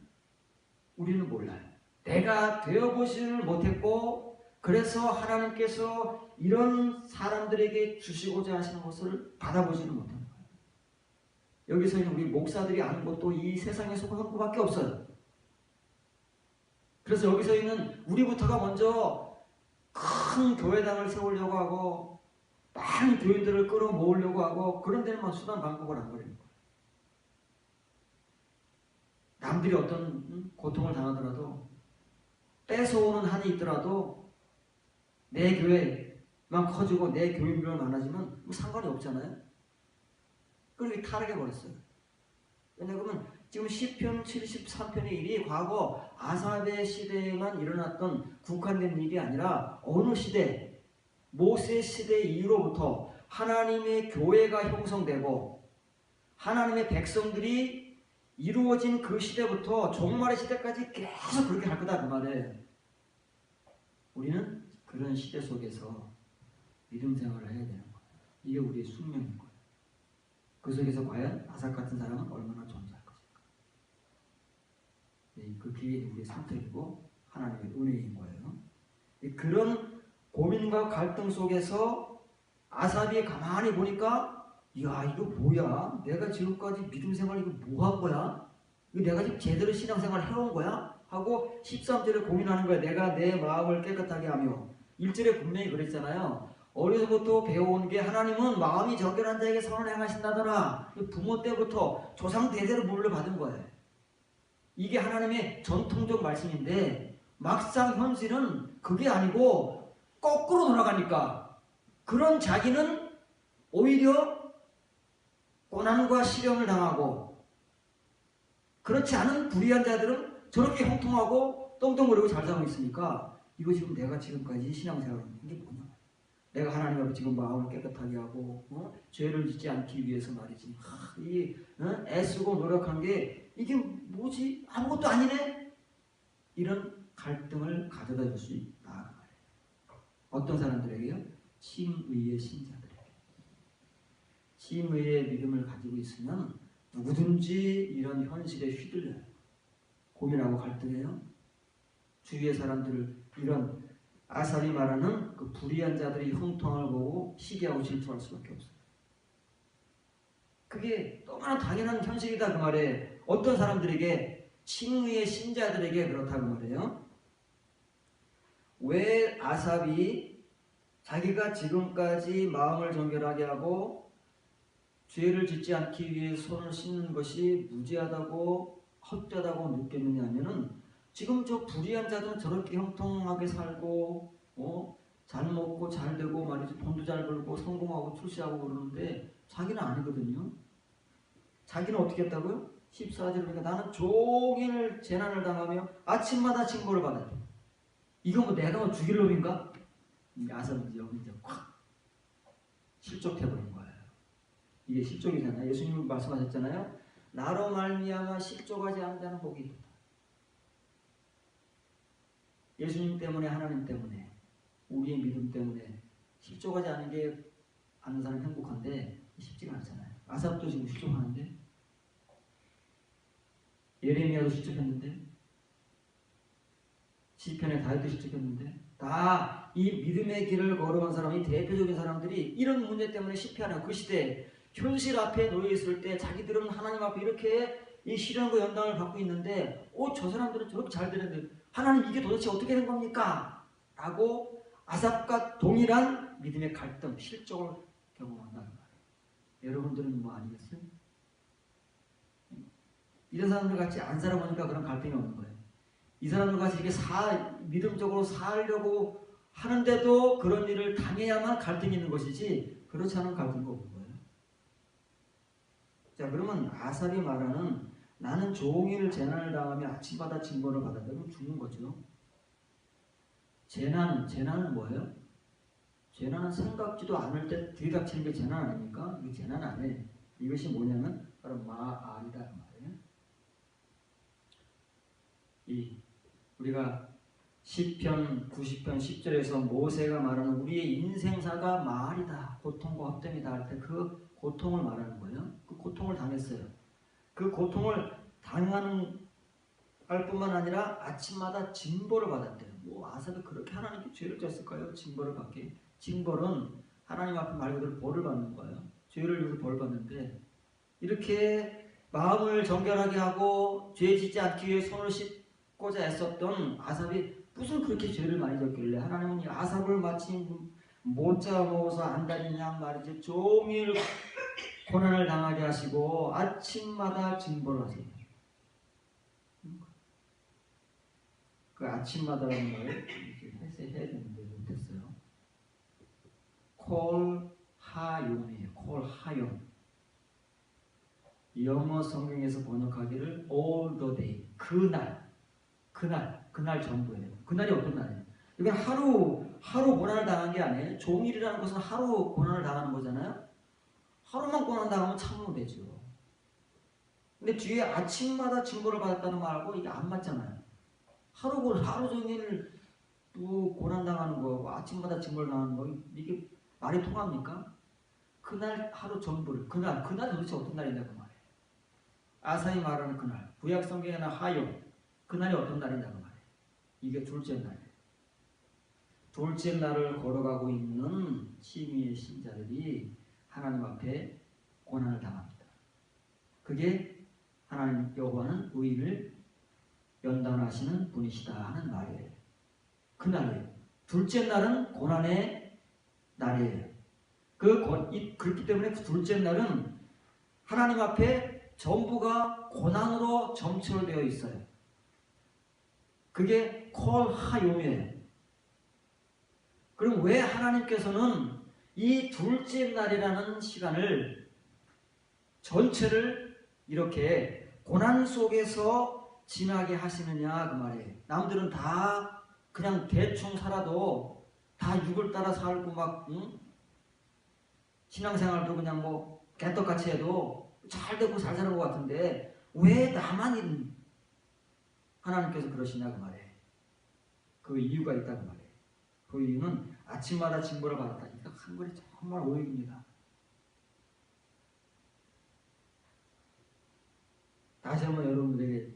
우리는 몰라요. 내가 되어보지를 못했고 그래서 하나님께서 이런 사람들에게 주시고자 하시는 것을 받아보지는 못하는 거예요. 여기서 있는 우리 목사들이 아는 것도 이 세상에 속한 것밖에 없어요. 그래서 여기서 있는 우리부터가 먼저 큰 교회당을 세우려고 하고 많은 교인들을 끌어모으려고 하고 그런 데는 수단 방법을 안 버리는 거예요. 남들이 어떤 고통을 당하더라도 뺏어오는 한이 있더라도 내 교회만 커지고 내 교인들만 많아지면 상관이 없잖아요. 그렇게 타락해버렸어요. 왜냐하면 지금 시편 73편의 일이 과거 아삽의 시대에만 일어났던 국한된 일이 아니라 어느 시대 모세 시대 이후로부터 하나님의 교회가 형성되고 하나님의 백성들이 이루어진 그 시대부터 종말의 시대까지 계속 그렇게 할 거다 그 말이에요. 우리는 그런 시대 속에서 믿음 생활을 해야 되는 거예요. 이게 우리의 숙명인 거예요. 그 속에서 과연 아삽 같은 사람은 얼마나 존재할 것인가. 그 기회는 우리의 선택이고 하나님의 은혜인 거예요. 그런 고민과 갈등 속에서 아삽이 가만히 보니까 야 이거 뭐야? 내가 지금까지 믿음 생활 이거 뭐 한 거야? 이거 내가 지금 제대로 신앙생활 해온 거야? 하고 13절에 고민하는 거야. 내가 내 마음을 깨끗하게 하며 1절에 분명히 그랬잖아요. 어려서부터 배워온 게 하나님은 마음이 정결한 자에게 선을 행하신다더라. 부모 때부터 조상 대대로 물려받은 거예요. 이게 하나님의 전통적 말씀인데 막상 현실은 그게 아니고 거꾸로 돌아가니까 그런 자기는 오히려 고난과 시련을 당하고 그렇지 않은 불의한 자들은 저렇게 형통하고 떵떵거리고 잘 살고 있으니까 이거 지금 내가 지금까지 신앙생활을 하는 게 뭐냐. 내가 하나님 앞에 지금 마음을 깨끗하게 하고 죄를 짓지 않기 위해서 말이지. 애쓰고 노력한 게 이게 뭐지? 아무것도 아니네? 이런 갈등을 가져다 줄 수 있다 말이에요. 어떤 사람들에게요? 칭의의 신자들에게. 칭의의 믿음을 가지고 있으면 누구든지 이런 현실에 휘둘려요. 고민하고 갈등해요. 주위의 사람들을 이런 아삽이 말하는 그 불의한 자들의 형통을 보고 시기하고 질투할 수밖에 없어요. 그게 너무나 당연한 현실이다 그 말에 어떤 사람들에게 칭의의 신자들에게 그렇다고 말해요. 왜 아삽이 자기가 지금까지 마음을 정결하게 하고 죄를 짓지 않기 위해 손을 씻는 것이 무지하다고 헛되다고 느꼈느냐 하면은 지금 저 불의한 자들은 저렇게 형통하게 살고 잘 먹고 잘 되고 말이지 돈도 잘 벌고 성공하고 출세하고 그러는데 자기는 아니거든요. 자기는 어떻게 했다고요? 14절에 보니까 나는 종일 재난을 당하며 아침마다 징벌을 받았다. 이거 뭐 내가 뭐 죽일 놈인가? 아삽이 여기 이제 확 실족해버린 거예요. 이게 실족이잖아요. 예수님은 말씀하셨잖아요. 나로 말미암아 실족하지 않는 자는 복이 있다. 예수님 때문에 하나님 때문에 우리의 믿음 때문에 실족하지 않는 게 아는 사람이 행복한데 쉽지가 않잖아요. 아삽도 지금 실족하는데 예레미야도 실족했는데 시편의 다윗도 실족했는데 다 이 믿음의 길을 걸어온 사람이 대표적인 사람들이 이런 문제 때문에 실패하는 그 시대에 현실 앞에 놓여 있을 때 자기들은 하나님 앞에 이렇게 이 시련과 연단을 받고 있는데 저 사람들은 저렇게 잘 되는데 하나님 이게 도대체 어떻게 된 겁니까? 라고 아삽과 동일한 믿음의 갈등, 실족을 경험한다는 말이에요. 여러분들은 뭐 아니겠어요? 이런 사람들 같이 안 살아보니까 그런 갈등이 없는 거예요. 이 사람들 같이 이렇게 믿음적으로 살려고 하는데도 그런 일을 당해야만 갈등이 있는 것이지 그렇지 않은 갈등도 없는 거예요. 자, 그러면 아삽이 말하는 나는 종일 재난을 당하며 아침마다 징벌을 받아들면 죽는 거죠. 재난은 뭐예요? 재난은 생각지도 않을 때 들이닥치는 게 재난 아닙니까? 이게 재난 아니에요. 이것이 뭐냐면 바로 마알이다 말이에요. 우리가 시편 90편 10절에서 모세가 말하는 우리의 인생사가 마알이다, 고통과 헛됨이다 할 때 그 고통을 말하는 거예요. 그 고통을 당했어요. 그 고통을 당하는 할 뿐만 아니라 아침마다 징벌을 받았대요. 아삽이 그렇게 하나님께 죄를 졌을까요? 징벌을 받게. 징벌은 하나님 앞에 말 그대로 벌을 받는 거예요. 죄를 위해서 벌을 받는데 이렇게 마음을 정결하게 하고 죄 짓지 않기 위해 손을 씻고자 애썼던 아삽이 무슨 그렇게 죄를 많이 졌길래 하나님은 이 아삽을 마치 못 잡아먹어서 안달이냐 말이지 종일 고난을 당하게 하시고 아침마다 징벌을 하세요. 그 아침마다라는 걸 해야 되는데 못했어요. 콜하용이에요. 콜하용. 영어 성경에서 번역하기를 all the day. 그날 전부예요. 그날이 어떤 날이에요? 이건 하루 고난을 당한 게 아니에요. 종일이라는 것은 하루 고난을 당하는 거잖아요. 하루만 고난 당하면 참으면 되죠. 근데 뒤에 아침마다 징벌을 받았다는 말하고 이게 안 맞잖아요. 하루 종일 또 고난당하는 거, 아침마다 징벌 당하는 거, 이게 말이 통합니까? 그날 하루 전부를, 그날 도대체 어떤 날이냐고 말이에요. 아사히 말하는 그날, 구약 성경에는 하용, 그날이 어떤 날이냐고 말이에요. 이게 둘째 날이에요. 둘째 날을 걸어가고 있는 심의의 신자들이 하나님 앞에 고난을 당합니다. 그게 하나님 여호와는 의인을 연단하시는 분이시다 하는 말이에요. 그날이에요. 둘째 날은 고난의 날이에요. 그렇기 때문에 그 둘째 날은 하나님 앞에 전부가 고난으로 점철되어 있어요. 그게 콜하욤이에요. 그럼 왜 하나님께서는 이 둘째 날이라는 시간을 전체를 이렇게 고난 속에서 지나게 하시느냐 그 말이에요. 남들은 다 그냥 대충 살아도 다 육을 따라 살고 막 신앙생활도 그냥 뭐 개떡같이 해도 잘 되고 잘 사는 것 같은데 왜 나만 하나님께서 그러시냐 그 말이에요. 그 이유가 있다고 말이에요. 그 이유는 아침마다 징벌을 받았다. 이거 한 거리 정말 오해입니다. 다시 한번 여러분들에게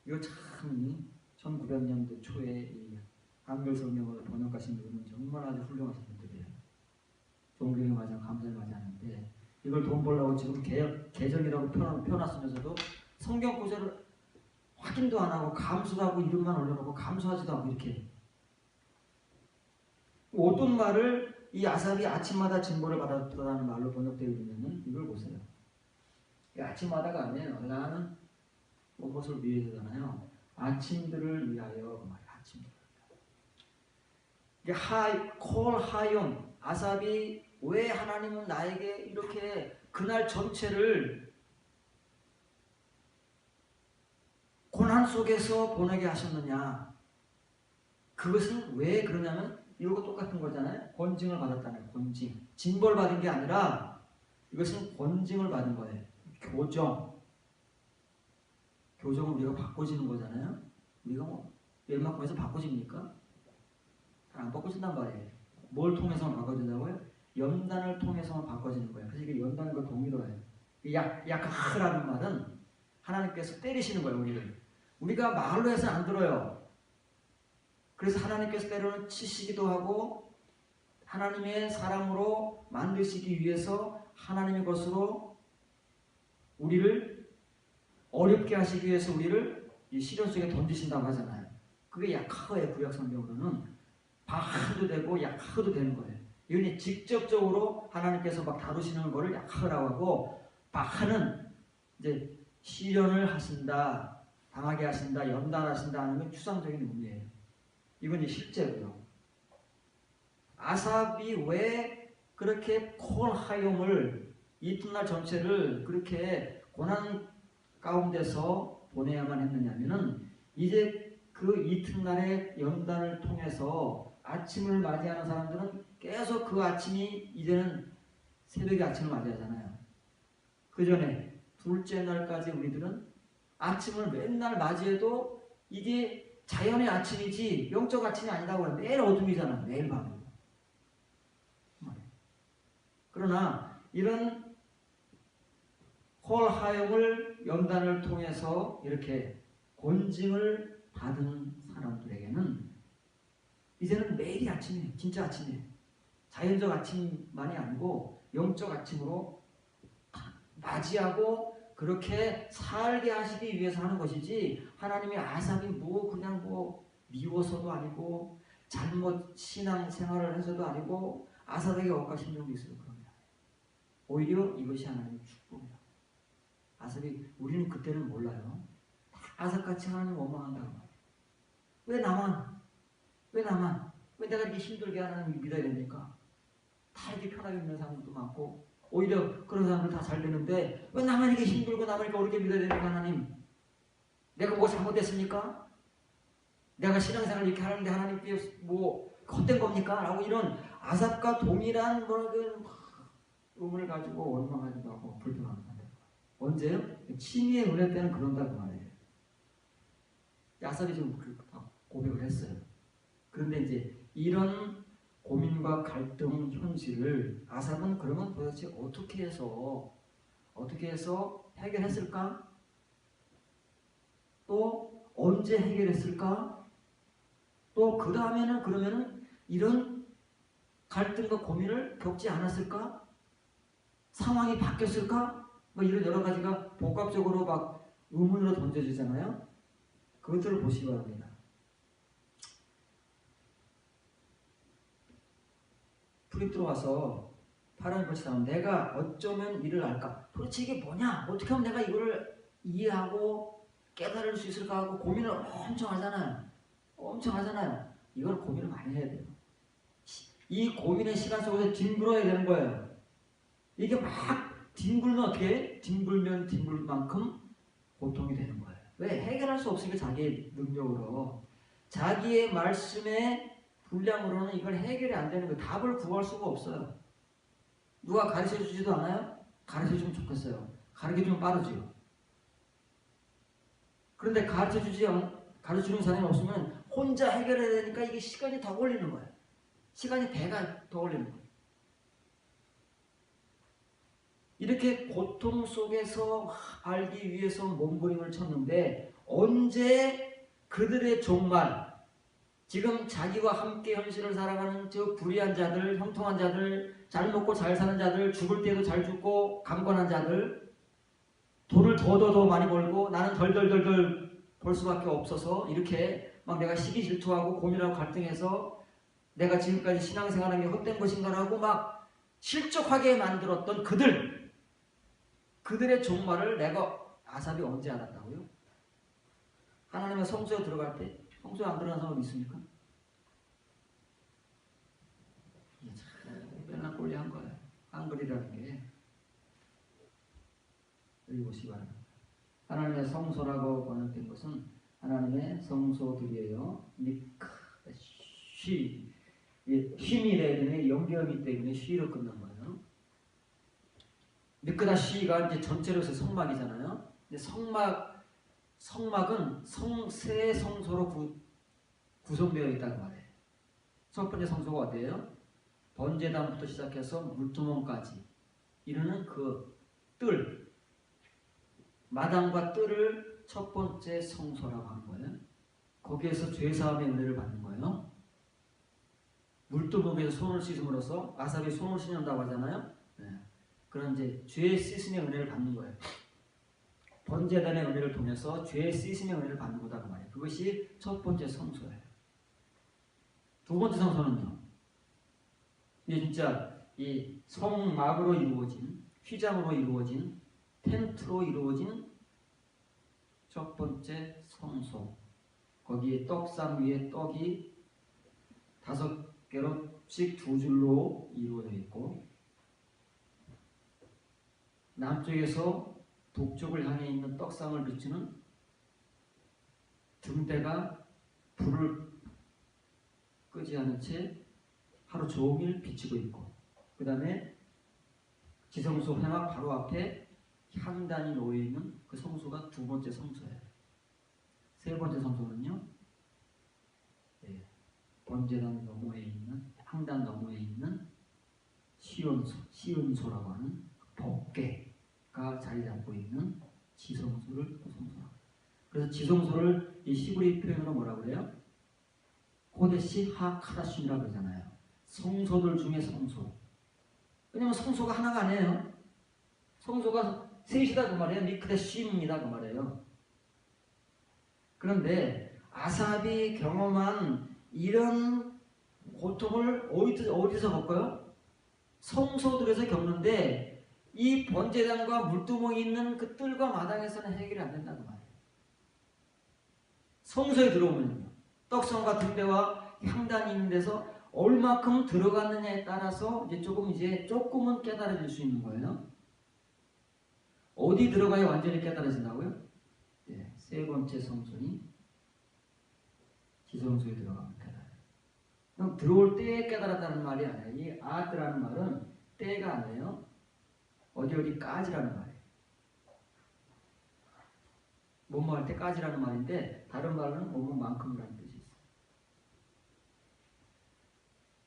이거 참 1900년도 초에 이 한글 성경을 번역하신 분은 정말 아주 훌륭하신 분들이에요. 존경에 맞아 감사에 맞아 하는데 이걸 돈 벌려고 지금 개정이라고 펴놨으면서도 성경 구절을 확인도 안 하고 감수도 하고 이름만 올려놓고 감수하지도 않고 이렇게 어떤 말을 이 아삽이 아침마다 징벌을 받았다는 말로 번역되어 있냐면 이걸 보세요. 아침마다가 아니에요. 나는 무엇을 위해서잖아요. 아침들을 위하여 그 말이에요. 아침들. 콜하욤 아삽이 왜 하나님은 나에게 이렇게 그날 전체를 고난 속에서 보내게 하셨느냐. 그것은 왜 그러냐면 이거 똑같은 거잖아요. 권징을 받았다는 거예요. 권징. 징벌 받은 게 아니라 이것은 권징을 받은 거예요. 교정은 우리가 바꿔지는 거잖아요. 우리가 뭐 웬만큼에서 바꿔집니까? 잘 안 바꿔진단 말이에요. 뭘 통해서만 바꿔진다고요? 연단을 통해서만 바꿔지는 거예요. 그래서 이게 연단과 동일어예요. 약하라는 말은 하나님께서 때리시는 거예요. 우리가 말로 해서 안 들어요. 그래서 하나님께서 때로는 치시기도 하고 하나님의 사람으로 만드시기 위해서 하나님의 것으로 우리를 어렵게 하시기 위해서 우리를 이 시련 속에 던지신다고 하잖아요. 그게 약하의 구약 성경으로는 바하도 되고 약하도 되는 거예요. 이건 직접적으로 하나님께서 막 다루시는 거를 약하라고 하고 바하는 이제 시련을 하신다, 당하게 하신다, 연단하신다 하는 건 추상적인 의미예요. 이건 이제 실제고요. 아삽이 왜 그렇게 콜하욤을 이튿날 전체를 그렇게 고난 가운데서 보내야만 했느냐면은 이제 그 이튿날의 연단을 통해서 아침을 맞이하는 사람들은 계속 그 아침이 이제는 새벽에 아침을 맞이하잖아요. 그 전에 둘째 날까지 우리들은 아침을 맨날 맞이해도 이게 자연의 아침이지 영적 아침이 아니라고 해요. 매일 어둠이잖아. 매일 밤에. 그러나 이런 콜하욤을 연단을 통해서 이렇게 권징을 받은 사람들에게는 이제는 매일이 아침이에요. 진짜 아침이에요. 자연적 아침만이 아니고 영적 아침으로 맞이하고 그렇게 살게 하시기 위해서 하는 것이지 하나님의 아삽이 그냥 미워서도 아니고 잘못 신앙생활을 해서도 아니고 아삽에게 억하신 적이 있어요. 그럽니다. 오히려 이것이 하나님의 축복이다. 아삽이 우리는 그때는 몰라요. 아삽같이 하나님 원망한다고 말이에요. 왜 나만? 왜 내가 이렇게 힘들게 하나님을 믿어야 됩니까? 다 이렇게 편하게 믿는 사람들도 많고 오히려 그런 사람들 다 잘 되는데 왜 나만 이렇게 힘들고 나만 이렇게 어렵게 믿어야 됩니까 하나님? 내가 뭐가 잘못됐습니까? 내가 신앙생활을 이렇게 하는데 하나님께 헛된 겁니까? 라고 이런 아삽과 동일한 의문을 가지고 원망하기도 하고 불평합니다. 언제요? 친위의 은혜 때는 그런다고 말해요. 아삽이 좀 고백을 했어요. 그런데 이제 이런 고민과 갈등 현실을 아삽은 그러면 도대체 어떻게 해서 해결했을까? 또 언제 해결했을까? 또 그 다음에는 그러면은 이런 갈등과 고민을 겪지 않았을까? 상황이 바뀌었을까? 뭐 이런 여러 가지가 복합적으로 막 의문으로 던져지잖아요. 그것들을 보시기 바랍니다. 불이 들어와서 파란이 불이 나면 내가 어쩌면 이를 알까? 도대체 이게 뭐냐? 어떻게 하면 내가 이거를 이해하고 깨달을 수 있을까 하고 고민을 엄청 하잖아요. 엄청 하잖아요. 이걸 고민을 많이 해야 돼요. 이 고민의 시간 속에서 뒹굴어야 되는 거예요. 이게 막 뒹굴면 어떻게? 뒹굴면 뒹굴 만큼 고통이 되는 거예요. 왜? 해결할 수 없으니까 자기의 능력으로. 자기의 말씀의 분량으로는 이걸 해결이 안 되는 거예요. 답을 구할 수가 없어요. 누가 가르쳐 주지도 않아요? 가르쳐 주면 좋겠어요. 가르쳐 주면 빠르지요. 그런데 가르쳐 주는 사람이 없으면 혼자 해결해야 되니까 이게 시간이 더 걸리는 거예요. 시간이 배가 더 걸리는 거예요. 이렇게 고통 속에서 알기 위해서 몸부림을 쳤는데 언제 그들의 종말, 지금 자기와 함께 현실을 살아가는 저 불의한 자들, 형통한 자들, 잘 먹고 잘 사는 자들, 죽을 때도 잘 죽고 강건한 자들, 돈을 더 많이 벌고 나는 덜덜덜덜 벌 수밖에 없어서 이렇게 막 내가 시기 질투하고 고민하고 갈등해서 내가 지금까지 신앙생활한 게 헛된 것인가라고 막 실족하게 만들었던 그들의 종말을 내가 아삽이 언제 알았다고요? 하나님의 성소에 들어갈 때 성소에 안 들어가는 사람이 있습니까? 이게 참 뺄랑꼴리한 거예요. 한글이라는 게. 여기 보시기 바랍니다. 하나님의 성소라고 번역된 것은 하나님의 성소들이에요. 쉼이래 때문에 연결이기 때문에 쉬로 끝난 거예요. 미크다시가 이제 전체로 해서 성막이잖아요. 근데 성막은 세 성소로 구성되어 있다고 말해요. 첫 번째 성소가 어디예요? 번제단부터 시작해서 물두멍까지 이르는 그 뜰, 마당과 뜰을 첫 번째 성소라고 하는 거예요. 거기에서 죄사함의 은혜를 받는 거예요. 물두멍에서 손을 씻음으로써 아삽이 손을 씻는다고 하잖아요. 네. 그런 이제 죄 씻음의 은혜를 받는 거예요. 번제단의 은혜를 통해서 죄 씻음의 은혜를 받는 거다 그 말이에요. 그것이 첫 번째 성소예요. 두 번째 성소는요. 이게 진짜 이 성막으로 이루어진 휘장으로 이루어진 텐트로 이루어진 첫 번째 성소. 거기에 떡상 위에 떡이 5개로씩 2줄로 이루어져 있고 남쪽에서 북쪽을 향해 있는 떡상을 비추는 등대가 불을 끄지 않은 채 하루 종일 비치고 있고 그 다음에 지성소 회막 바로 앞에 향단이 놓여있는 그 성소가 두 번째 성소예요. 세 번째 성소는요. 번제단 너머에 있는 향단 너머에 있는 시온소라고 하는 법궤가 자리 잡고 있는 지성소를 성소라고. 그래서 지성소를 이 시브리 표현으로 뭐라고 그래요? 코데시 하카다심이라고 그러잖아요. 성소들 중에 성소. 왜냐면 성소가 하나가 아니에요. 성소가 셋이다 그 말이에요. 미크데심이다 그 말이에요. 그런데 아삽이 경험한 이런 고통을 어디서 겪어요? 성소들에서 겪는데 이 번제단과 물두멍이 있는 그 뜰과 마당에서는 해결이 안 된다는 말이에요. 성소에 들어오면요. 떡성과 등대와 향단이 있는 데서 얼마큼 들어갔느냐에 따라서 조금은 깨달아질 수 있는 거예요. 어디 들어가야 완전히 깨달아진다고요? 네, 세 번째 성소니 지성소에 들어가면 깨달아요. 그럼 들어올 때에 깨달았다는 말이 아니에요. 이 아드라는 말은 때가 아니에요. 어디까지라는 말이에요. 뭐뭐 할 때까지라는 말인데 다른 말은 뭐뭐만큼이라는 뜻이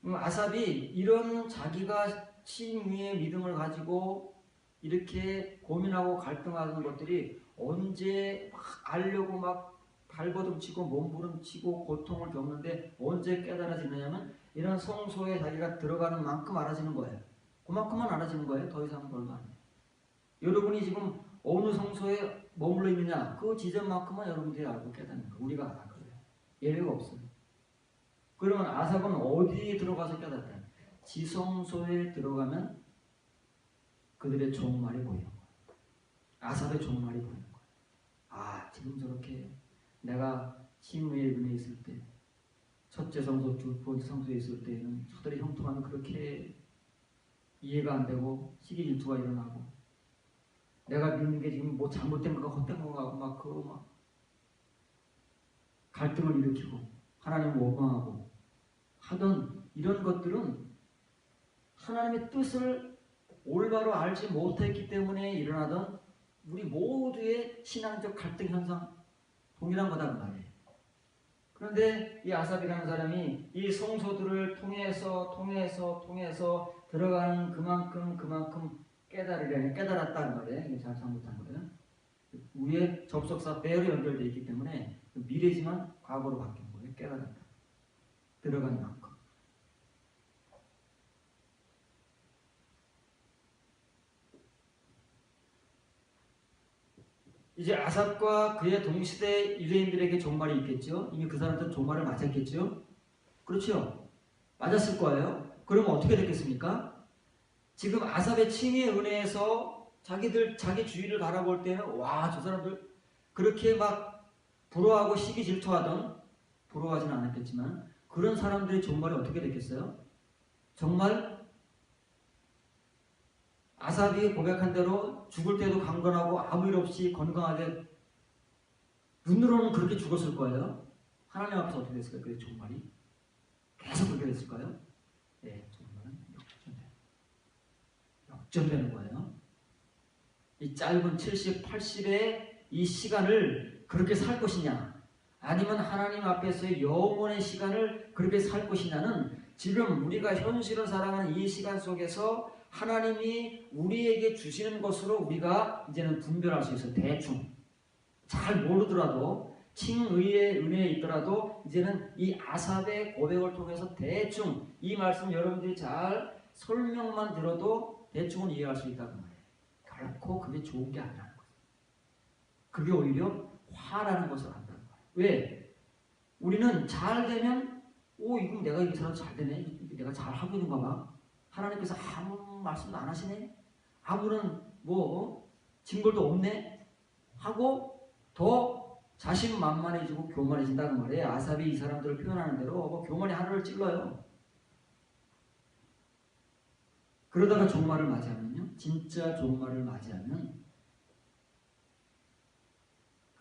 있어요. 아삽이 이런 자기가 신 위의 믿음을 가지고 이렇게 고민하고 갈등하는 것들이 언제 막 알려고 막 발버둥치고 몸부림치고 고통을 겪는데 언제 깨달아지느냐면 이런 성소에 자기가 들어가는 만큼 알아지는 거예요. 그만큼만 알아지는 거예요. 더 이상 별거 아니에요. 여러분이 지금 어느 성소에 머물러 있느냐 그 지점만큼만 여러분들이 알고 깨닫는 거예요. 우리가 알아 그래요. 예외가 없어요. 그러면 아삽은 어디에 들어가서 깨닫다? 지성소에 들어가면 그들의 종말이 보이는 거예요. 아삽의 종말이 보이는 거예요. 아, 지금 저렇게 내가 칭의의 은혜에 있을 때 첫째 성소, 두 번째 성소에 있을 때는 저들의 형통함이 그렇게 이해가 안 되고 시기 질투가 일어나고 내가 믿는 게 지금 뭐 잘못된 거가 헛된 거가 막 갈등을 일으키고 하나님을 원망하고 하던 이런 것들은 하나님의 뜻을 올바로 알지 못했기 때문에 일어나던 우리 모두의 신앙적 갈등 현상 동일한 거다 그 말이에요. 그런데 이 아삽이라는 사람이 이 성소들을 통해서 들어가는 그만큼 깨달았다는 말이에요. 이게 잘못한 거예요. 위에 접속사 배열이 연결되어 있기 때문에 미래지만 과거로 바뀐 거예요. 깨달았다. 들어간 만큼. 이제 아삽과 그의 동시대 유대인들에게 종말이 있겠죠. 이미 그 사람들은 종말을 맞았겠죠. 그렇죠. 맞았을 거예요. 그러면 어떻게 됐겠습니까? 지금 아삽의 칭의의 은혜에서 자기 주위를 바라볼 때는 와, 저 사람들 그렇게 막 부러워하고 시기 질투하던 부러워하지는 않았겠지만 그런 사람들의 종말이 어떻게 됐겠어요? 정말 아삽이 고백한 대로 죽을 때도 강건하고 아무 일 없이 건강하게 눈으로는 그렇게 죽었을 거예요. 하나님 앞에서 어떻게 됐을까요? 그 종말이 계속 그렇게 됐을까요? 네, 종말은 역전되는 거예요. 이 짧은 70, 80의 이 시간을 그렇게 살 것이냐 아니면 하나님 앞에서의 영원의 시간을 그렇게 살 것이냐는 지금 우리가 현실을 살아가는 이 시간 속에서 하나님이 우리에게 주시는 것으로 우리가 이제는 분별할 수 있어요. 대충 잘 모르더라도 칭의의 은혜에 있더라도 이제는 이 아삽의 고백을 통해서 대충 이 말씀 여러분들이 잘 설명만 들어도 대충은 이해할 수 있다는 거예요. 결코 그게 좋은 게 아니라는 거예요. 그게 오히려 화라는 것을 안다는 거예요. 왜? 우리는 잘 되면 이거 내가 이 사람 잘 되네. 내가 잘 하고 있는가 봐. 하나님께서 아무 말씀도 안 하시네. 아무런 징벌도 없네. 하고 더 자신만만해지고 교만해진다는 말이에요. 아삽이 이 사람들을 표현하는 대로 교만이 하늘을 찔러요. 그러다가 종말을 맞이하면요. 진짜 종말을 맞이하면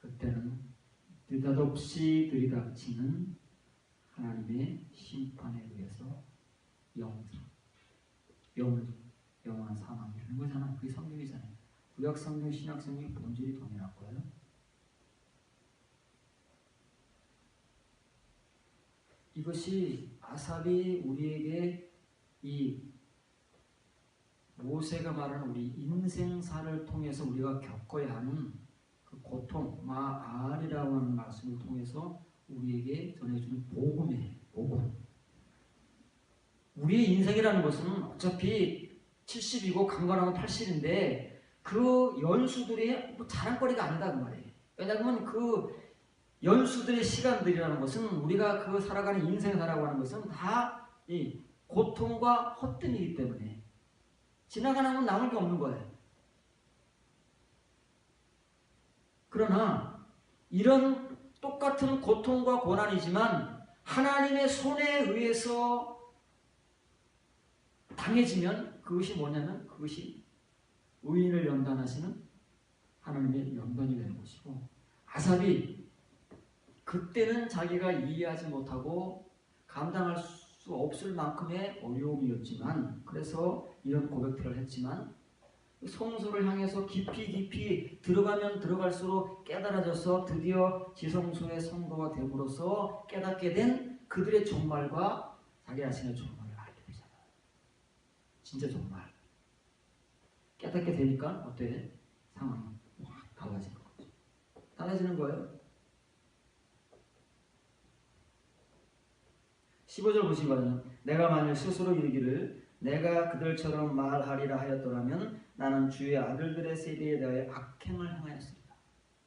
그때는 느닷없이 들이닥치는 하나님의 심판에 의해서 영원한 사망이 이런 거잖아요. 그게 성경이잖아요. 구약 성경, 신약 성경의 본질이 동일한 거예요. 이것이 아삽이 우리에게 이 모세가 말하는 우리 인생사를 통해서 우리가 겪어야 하는 그 고통, 마알이라고 하는 말씀을 통해서 우리에게 전해주는 복음이에요. 복음. 우리의 인생이라는 것은 어차피 70이고 강건하면 80인데 그 연수들이 자랑거리가 아니다 그 말이에요. 왜냐하면 그 연수들의 시간들이라는 것은 우리가 그 살아가는 인생사라고 하는 것은 다 이 고통과 헛됨이기 때문에 지나가면 남을 게 없는 거예요. 그러나 이런 똑같은 고통과 고난이지만 하나님의 손에 의해서 당해지면 그것이 뭐냐면 그것이 의인을 연단하시는 하나님의 연단이 되는 것이고 아삽이 그때는 자기가 이해하지 못하고 감당할 수 없을 만큼의 어려움이었지만 그래서 이런 고백들을 했지만 성소를 향해서 깊이 들어가면 들어갈수록 깨달아져서 드디어 지성소의 성도가 됨으로써 깨닫게 된 그들의 종말과 자기 자신의 종말을 알게 되잖아요. 진짜 종말. 깨닫게 되니까 어때? 상황이 확 달라지는 거죠. 달라지는 거예요. 15절 보시면 내가 만일 스스로 이르기를 내가 그들처럼 말하리라 하였더라면 나는 주의 아들들의 세대에 대하여 악행을 행하였습니다.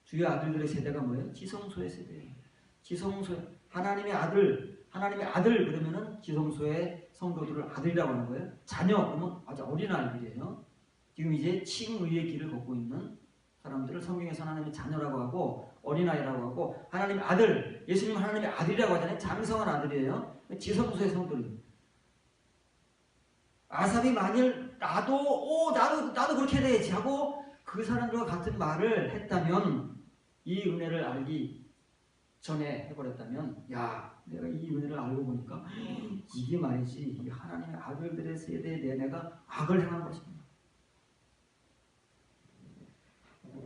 주의 아들들의 세대가 뭐예요? 지성소의 세대예요. 지성소 하나님의 아들 그러면은 지성소의 성도들을 아들이라고 하는 거예요. 자녀 그러면 아주 어린 아이들이에요. 지금 이제 칭의의 길을 걷고 있는 사람들을 성경에서 하나님의 자녀라고 하고 어린아이라고 하고 하나님의 아들, 예수님은 하나님의 아들이라고 하잖아요. 장성한 아들이에요. 지성소의 성도들. 아삽이 만일 나도 그렇게 해야지 하고 그 사람들과 같은 말을 했다면, 이 은혜를 알기 전에 해버렸다면, 야 내가 이 은혜를 알고 보니까 이게 말이지 이 하나님의 아들들의 세대에 대해 내가 악을 행한 것입니다.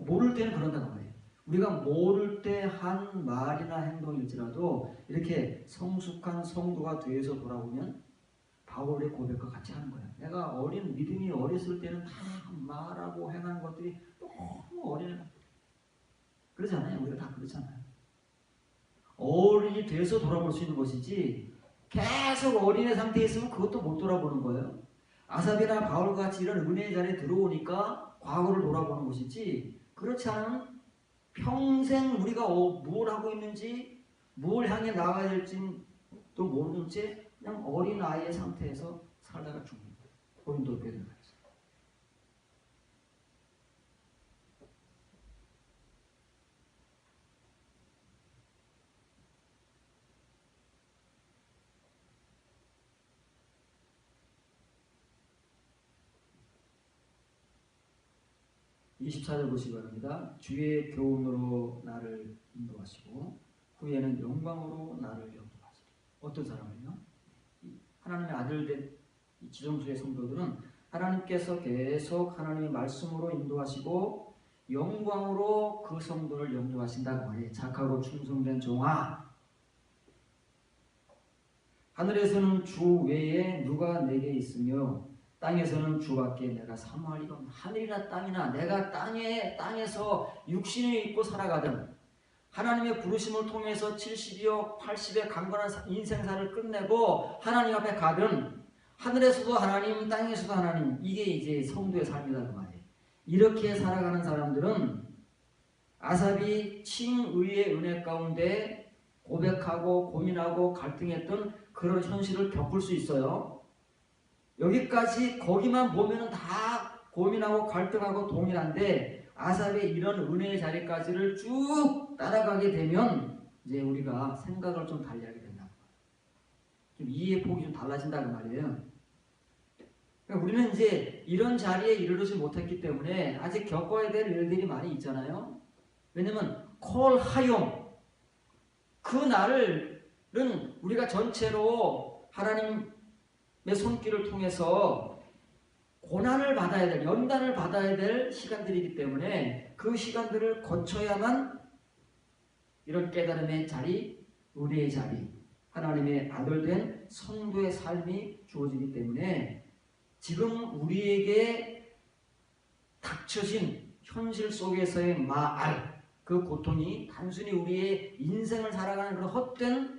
모를 때는 그런다는 거예요. 우리가 모를 때 한 말이나 행동일지라도 이렇게 성숙한 성도가 되어서 돌아보면 바울의 고백과 같이 하는 거예요. 내가 믿음이 어렸을 때는 다 말하고 행하는 것들이 너무 어린애. 그러잖아요. 우리가 다 그렇잖아요. 어른이 돼서 돌아볼 수 있는 것이지 계속 어린애 상태에 있으면 그것도 못 돌아보는 거예요. 아삽이나 바울과 같이 이런 은혜의 자리에 들어오니까 과거를 돌아보는 것이지, 그렇지 않으면 평생 우리가 뭘 하고 있는지 뭘 향해 나가야 될지도 모르는 채 그냥 어린아이의 상태에서 살다가 죽습니다. 고린도 교회를 가서. 24절 보시기 바랍니다. 주의 교훈으로 나를 인도하시고 후에는 영광으로 나를 영도하시리. 어떤 사람을요? 하나님의 아들된 지성소의 성도들은 하나님께서 계속 하나님의 말씀으로 인도하시고 영광으로 그 성도를 영도하신다고 말이에요. 착하고 충성된 종아, 하늘에서는 주 외에 누가 내게 있으며 땅에서는 주밖에 내가 사모할 이가 없나. 하늘이나 땅이나 내가 땅에서 육신을 입고 살아가든 하나님의 부르심을 통해서 70이요 80의 강건한 인생사를 끝내고 하나님 앞에 가든, 하늘에서도 하나님 땅에서도 하나님, 이게 이제 성도의 삶이다 그 말이에요. 이렇게 살아가는 사람들은 아삽이 칭의의 은혜 가운데 고백하고 고민하고 갈등했던 그런 현실을 겪을 수 있어요. 여기까지 거기만 보면은 다 고민하고 갈등하고 동일한데 아삽의 이런 은혜의 자리까지를 쭉 따라가게 되면 이제 우리가 생각을 좀 달리하게 된다. 좀 이해의 폭이 좀 달라진다는 말이에요. 그러니까 우리는 이제 이런 자리에 이르르지 못했기 때문에 아직 겪어야 될 일들이 많이 있잖아요. 왜냐면 콜하용, 그 날은 우리가 전체로 하나님의 손길을 통해서 고난을 받아야 될, 연단을 받아야 될 시간들이기 때문에 그 시간들을 거쳐야만 이런 깨달음의 자리, 은혜의 자리, 하나님의 아들된 성도의 삶이 주어지기 때문에 지금 우리에게 닥쳐진 현실 속에서의 마알, 그 고통이 단순히 우리의 인생을 살아가는 그런 헛된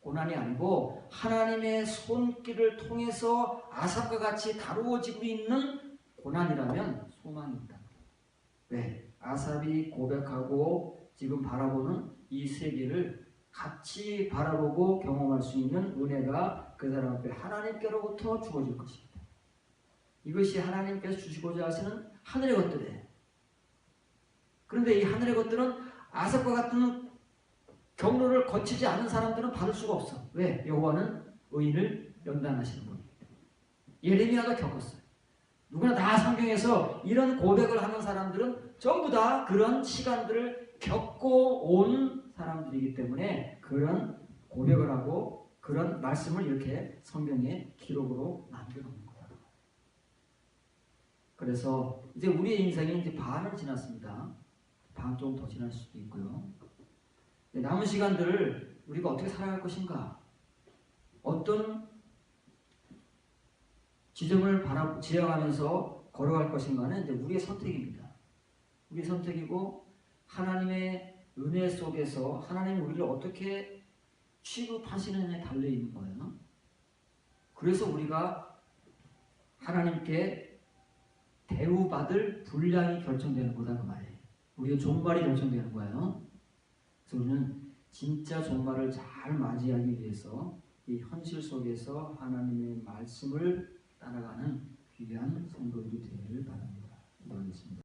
고난이 아니고 하나님의 손길을 통해서 아삽과 같이 다루어지고 있는 고난이라면 소망이 있다. 왜? 아삽이 고백하고 지금 바라보는 이 세계를 같이 바라보고 경험할 수 있는 은혜가 그 사람 앞에 하나님께로부터 주어질 것입니다. 이것이 하나님께서 주시고자 하시는 하늘의 것들이에요. 그런데 이 하늘의 것들은 아삽과 같은 경로를 거치지 않은 사람들은 받을 수가 없어. 왜? 여호와는 의인을 연단하시는 분이에요. 예레미야가 겪었어요. 누구나 다 성경에서 이런 고백을 하는 사람들은 전부 다 그런 시간들을 겪고 온 사람들이기 때문에 그런 고백을 하고 그런 말씀을 이렇게 성경에 기록으로 남겨놓는 거예요. 그래서 이제 우리의 인생이 이제 반을 지났습니다. 반 좀 더 지날 수도 있고요. 남은 시간들을 우리가 어떻게 살아갈 것인가? 어떤 지점을 지향하면서 걸어갈 것인가는 이제 우리의 선택입니다. 우리의 선택이고 하나님의 은혜 속에서 하나님이 우리를 어떻게 취급하시는 데 달려 있는 거예요. 그래서 우리가 하나님께 대우받을 분량이 결정되는 거다 그 말이에요. 우리의 종말이 결정되는 거예요. 그래서 우리는 진짜 종말을 잘 맞이하기 위해서 이 현실 속에서 하나님의 말씀을 따라가는 귀한 성도들이 되기를 바랍니다. 기도하겠습니다.